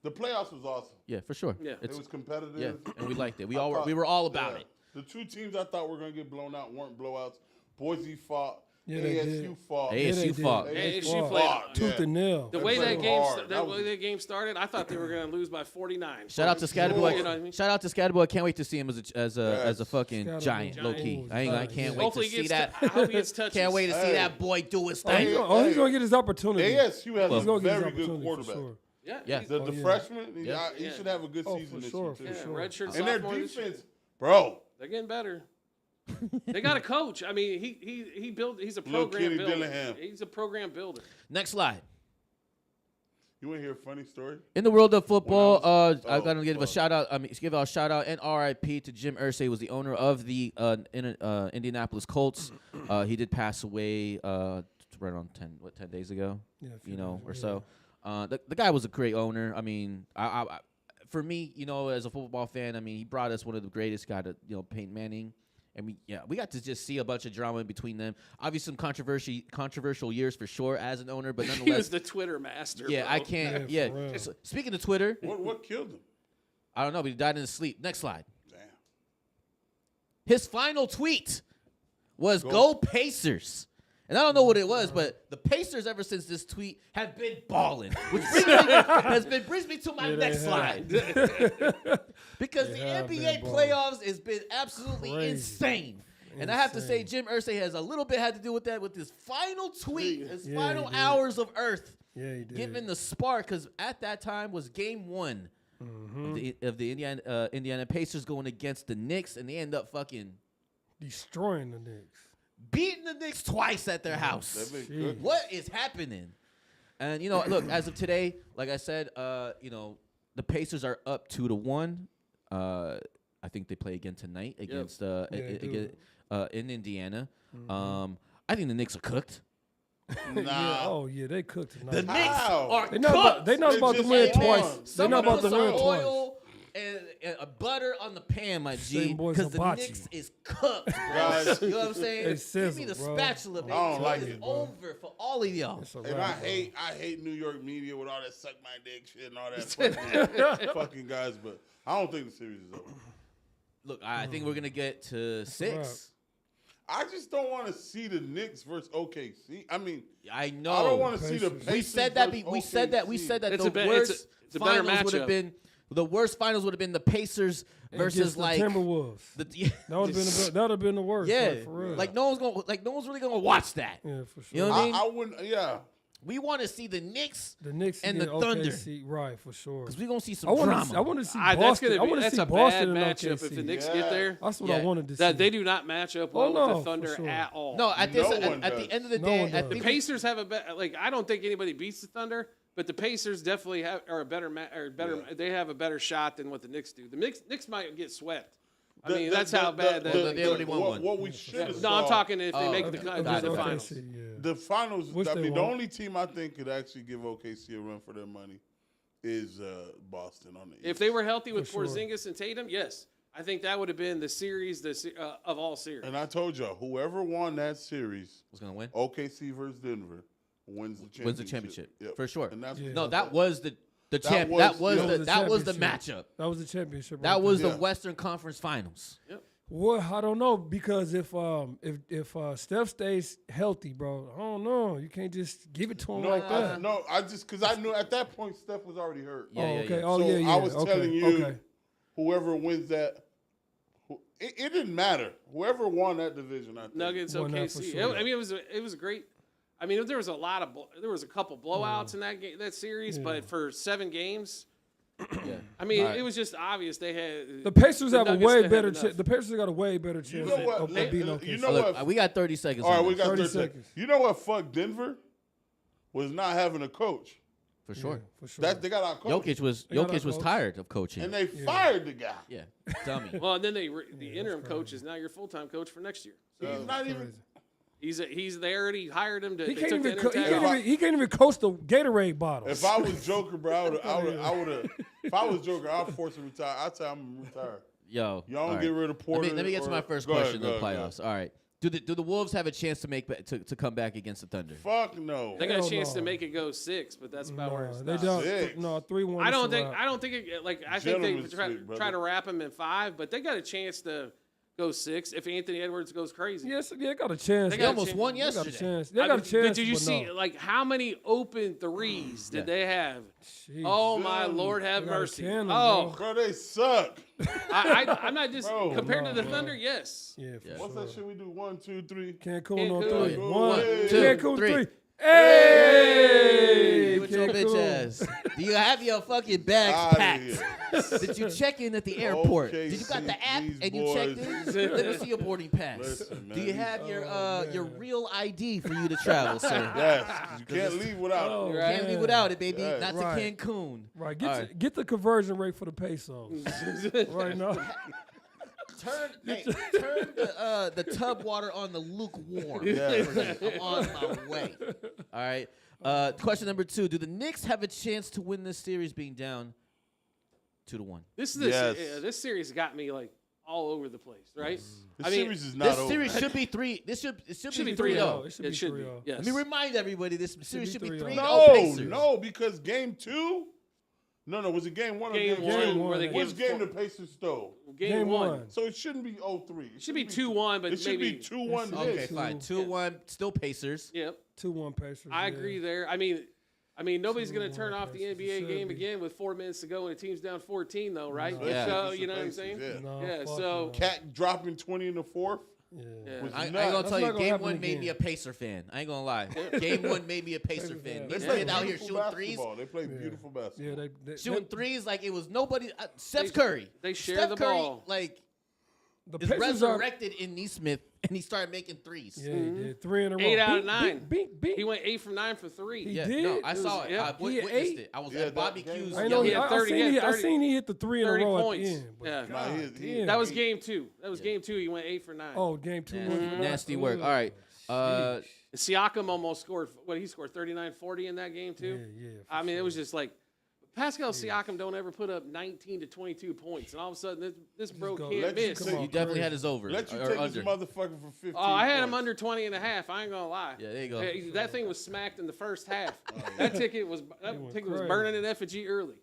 The playoffs was awesome. Yeah, for sure. Yeah. It was competitive. Yeah, and we liked it. We I were all about yeah. it. The 2 teams I thought were going to get blown out weren't blowouts. Boise fought. Yeah, they ASU did. fought. they ASU did. fought. ASU fought. played Tooth and nail. the They way played that game hard. That was- game started. I thought they were going to lose by 49. Shout out to Sure. Scatterboy. You know what I mean? Shout out to Scatterboy. I can't wait to see him as a fucking Scatterboy. giant, low key. Giant. I can't wait Hopefully, to he see gets that. I hope he gets touches. Can't wait to see Hey. that boy do his He's thing. he's gonna get his opportunity. ASU has He's a gonna get his very good opportunity for quarterback. sure. Yeah, Yeah. he's- The Oh, yeah. freshman, Yeah. he Yeah. should have a good Oh, season for this sure, year, for too. yeah, sure. redshirt And their sophomore this year. defense, bro. They're getting better. They got a coach. I mean, he built. He's a Little program Kenny builder. Dillingham. He's a program builder. Next slide. You want to hear a funny story? In the world of football, When I I was- gotta give a fuck. shout out. Give a shout out and RIP to Jim Irsay, was the owner of the Indianapolis Colts. He did pass away right around 10 days ago, Yeah, a few or days, so. The guy was a great owner. I mean, I for me, as a football fan, I mean, he brought us one of the greatest guy to Peyton Manning. And we got to just see a bunch of drama in between them. Obviously, some controversial years for sure as an owner, but He was nonetheless, the Twitter master. yeah, bro. I can't. Yeah, Yeah. for real. So, speaking of Twitter, What killed him? I don't know, but he died in his sleep. Next slide. Damn. His final tweet was Go. "Go Pacers." And I don't know what it was, but the Pacers, ever since this tweet, have been balling. Which brings me to my Yeah, next they slide. Because They the have NBA been playoffs has been absolutely Crazy. insane. And I have to say, Jim Irsay has a little bit had to do with that, with his final tweet, his Yeah, final he did. hours of Earth, Yeah, he did. giving the spark, because at that time was Game 1 of the Indiana Pacers going against the Knicks, and they end up fucking destroying the Knicks. beating the Knicks twice at their house. They've been Jeez. cooking. What is happening? And look, as of today, like I said, the Pacers are up 2-1. I think they play again tonight against they do. in Indiana. I think the Knicks are cooked. Nah. Yeah, oh yeah, they cooked tonight. The Knicks How? are They cooked. not They about to just win won. twice. They Someone not about put to some win twice. oil and butter on the pan, my G, Same boys because the hibachi. Knicks is cooked. Guys. You know what I'm saying? They Give me sizzle, the bro. spatula, baby. I don't like It's it, bro. over for all of y'all. It's a And wrap, bro. I hate New York media with all that suck my dick shit and all that fucking guys, but I don't think the series is over. Look, I think we're gonna get to 6. I just don't want to see the Knicks versus OKC. I mean, I know. I don't want to see the Pacers. Pacers We said that. versus We said that. We OKC. said that It's the a be- it's a- worst it's a better finals would have matchup. been the worst finals would have been the Pacers versus Against the like Timberwolves. the That would have been the worst. yeah, like, for real. like no one's really gonna watch that. yeah, for sure. You know what I mean? I wouldn't. Yeah, We want to see the Knicks The Knicks and yeah, the Thunder. OKC, right, for sure. because we're gonna see some I want drama. to see That's Boston. gonna I be want to that's see a Boston bad and matchup OKC. if the Knicks Yeah. get there. That's what Yeah. I wanted to see. That they do not match up well no, with the for Thunder sure. at all. No, at this No one at the does. end of the No day, one I does. The think Pacers have a better. Like I don't think anybody beats the Thunder, but the Pacers definitely are a better. They have a better shot than what the Knicks do. The Knicks might get swept. I mean, that's how bad. they already won one. What we should have No, I'm saw. talking if they make Of- the of got it. finals. OKC, yeah. The finals. Which I they mean, the won't. only team I think could actually give OKC a run for their money is Boston on the East. If they were healthy with For sure. Porzingis and Tatum, yes, I think that would have been the series of all series. And I told y'all, whoever won that series, was gonna win. OKC versus Denver, wins the championship. Wins the championship Yep. for sure. And that's Yeah. No, that was the champ. was- That was yeah. the that was the championship. matchup. That was the championship. That right was there. the Western Conference Finals. Well, I don't know because if Steph stays healthy, bro, I don't know. You can't just give it to him like that. I just because I knew at that point Steph was already hurt. Yeah, oh, yeah, okay. yeah. Oh, So yeah, yeah. I was okay. telling you, Okay. whoever wins that, it didn't matter. Whoever won that division, I think. Nuggets, Won that for OKC. sure. I mean, it was a great. I mean, there was a couple blowouts in that series, but for 7 games, Yeah. I mean, All right. it was just obvious they had The Pacers have a Nuggets way didn't better have chance. enough. The Pacers got a way better chance You know what? of beating OKC. You know Look, what? we got 30 seconds. All right, on we this, got 30 30 seconds. seconds. You know what? Fuck Denver was not having a coach. for sure. For sure. That they got our coach, Jokic was They got our was coach. tired of coaching. and they fired the guy. yeah, dummy. Well, and then the interim coach is now your full time coach for next year. He's not even. He's they already hired him to. He they can't took the even. interim tag off. He can't even coach the Gatorade bottle. If I was Joker, bro, I would have. If I was Joker, I'd force him to retire. I'd tell him I'm gonna retire. Yo, Y'all all don't right. get rid of Porter. Let me get to my first Go ahead, question in the go ahead, go playoffs. All right. Do the Wolves have a chance to to come back against the Thunder? ahead. Fuck no. They got Hell a chance no. to make it go 6, but that's about where it No, stops. they don't. Six. No, 3-1. I don't is a think. wrap. I don't think. I think they Gentlemen's try, sweep, brother. try to wrap him in 5, but they got a chance to go 6 if Anthony Edwards goes crazy. Yes, they got a chance. They They got a almost chance. won They got a yesterday. chance. They got a chance. Did you but see no. like how many open threes did they have? Jeez. Oh my Them. Lord, have They got a mercy! cannon, Oh, Bro, they suck. I'm not just Bro, compared no, to the bro. Thunder. Yes, Yeah, for What's sure. that shit we do? 1, 2, 3. Cancun on Cancun. 3. One, 1, two, Cancun three. 3. Hey, With your bitch Cancun. ass. Do you have your fucking bags Outta packed? here. Did you check in at the airport? Okay, Did you got see, the app these and you checked boys. in? Let me see your boarding pass. Listen, Do you man. have your man. real ID for you to travel, sir? Yes, 'cause you can't leave without Oh, it. Right. Can't leave without it, baby. Yeah. Not Right. to Cancun. Right, All right. get the conversion rate for the pesos. right now. Turn the tub water on the lukewarm. Yeah. I'm on my way. All right. Question number 2: do the Knicks have a chance to win this series, being down 2-1? this Yes. this series got me like all over the place, right? This I mean, series is not This over. series should be 3. It should be 3-0. 3-0. It should be 3-0. Yes. Let me remind everybody: this series should be 3-0. 3-0. no, Pacers. no, because game 2. No, was it game 1 or Game game 1 2? where they Which gave game the Pacers stole? game one. So it shouldn't be 0-3. It should be 2-1, but It should maybe be 2-1 It should- Okay, Knicks. fine. 2-1. Still Pacers. Yep. 2-1 Pacers. I yeah. agree there. I mean, nobody's going to 2-1 turn off the Pacers. It NBA should game be. again with 4 minutes to go and the team's down 14, though, right? No. Yeah. So It's you the know what I'm Pacers, saying? yeah. No, Yeah, fuck so- no. Cat dropping 20 in the 4th. Yeah. Was I ain't nuts. gonna That's tell you, not gonna game happen 1 made again. me a Pacer fan. I ain't gonna lie. Game 1 made me a Pacer fan. They These play kids out here beautiful shooting threes. basketball. They play beautiful basketball. Yeah, they Shooting threes like it was nobody. Steph Curry. they share Steph the Curry, ball. like, the is Pacers are. resurrected in Neesmith, and he started making threes. Yeah, he did 3 in a row. 8 out of Bink, 9. Bink, bink. He went 8 from 9 for 3. He Yeah, did? no, I It saw was- it. yeah. I He had witnessed 8? it. I was Yeah, at that Bobby game Q's. was- I know. He had I 30, seen he had he, I 30 seen he hit the 3 in a 30 row points. at the end. But Yeah. Nah, God he- damn. That was game 2. That was game 2. He went 8 for 9. Oh, game 2. Nasty work. All right. Siakam almost scored. What he scored 39-40 in that game too. Yeah. I mean, it was just like Pascal Siakam don't ever put up 19 to 22 points, and all of a sudden this bro go- can't let you miss. come on. You definitely had his over Let you or take under. this motherfucker for 15 Oh, I had him points. under 20 and a half. I ain't gonna lie. Yeah, there you go. Hey, that thing was smacked in the first half. That ticket was crazy. burning in effigy early.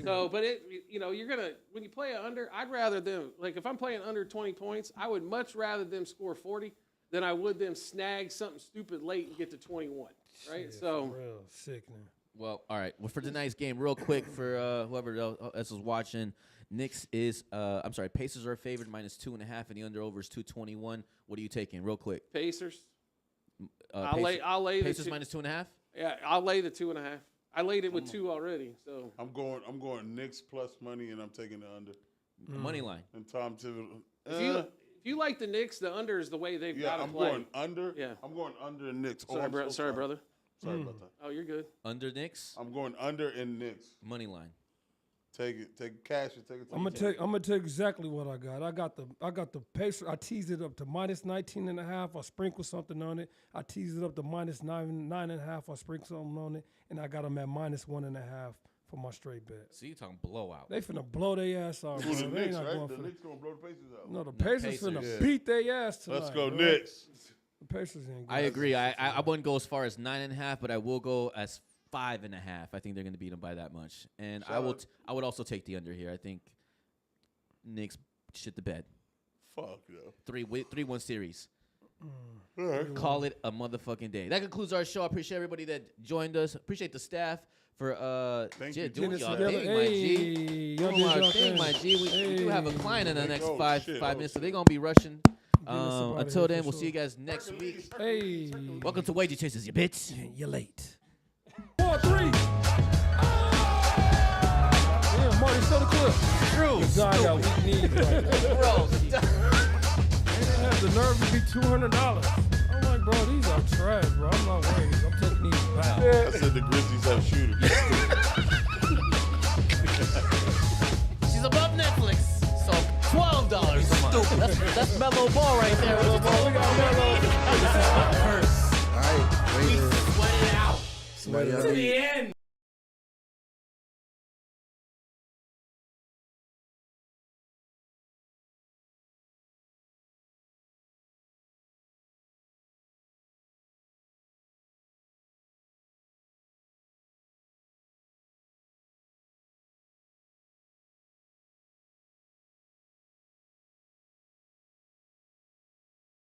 So, but you're gonna when you play an under, I'd rather them like if I'm playing under 20 points, I would much rather them score 40 than I would them snag something stupid late and get to 21. Right? So. Real sickening. Well, all right. Well, for tonight's game, real quick for whoever else is watching, Pacers are favored -2.5, and the under over is 221. What are you taking, real quick? Pacers. Pacers I'll lay the Pacers two- -2.5. Yeah, I'll lay the 2.5. I laid it with 2 already. So I'm going Knicks plus money, and I'm taking the under. Money line. And Tom Thibodeau. if you like the Knicks, the under is the way they've got to I'm play. going under. Yeah. I'm going under in Knicks. Sorry, I'm so sorry, brother. Sorry about that. Oh, you're good. Under Knicks. I'm going under in Knicks. Money line. Take it. Take cash and take it. I'm gonna take exactly what I got. I got the Pacers. I teased it up to minus 19.5. I sprinkled something on it. I teased it up to minus 9.5. I sprinkled something on it, and I got them at minus 1.5 for my straight bet. So you talking blowout? They finna blow their ass off. Who, bro. the They Knicks, not right? going The for Knicks gonna blow the Pacers out. No, the Pacers Pacers. finna Yeah. beat their ass tonight. Let's go bro. Knicks. The Pacers ain't good. I agree. I wouldn't go as far as 9.5, but I will go as 5.5. I think they're going to beat them by that much, and I would also take the under here. I think Knicks shit the bed. Fuck yo. 3-1 series. All right. Call it a motherfucking day. That concludes our show. I appreciate everybody that joined us. Appreciate the staff for Thank you. doing Getting y'all together. thing, my G. Hey, y'all Doing did our y'all thing, my thing. G. We do have a Hey. client in the next Oh, five shit. minutes, so they're gonna be rushing. us up outta Until here then, for we'll sure. see you guys next week. Hey, Welcome to Wagger Chasers, you bitch. you're late. 4-3. Yeah, Marty, show the clip. True. God got weak knees right now. Bro, They didn't have the nerve to be $200. I'm like, bro, these are trash, bro. I'm not worried. I'm taking these back. I said the Grizzlies have shooters. She's above Netflix, so $12 a month. That's mellow ball right there. Mellow ball. We got mellow. Curse. All right. We Wait, sweat it out somebody to the end.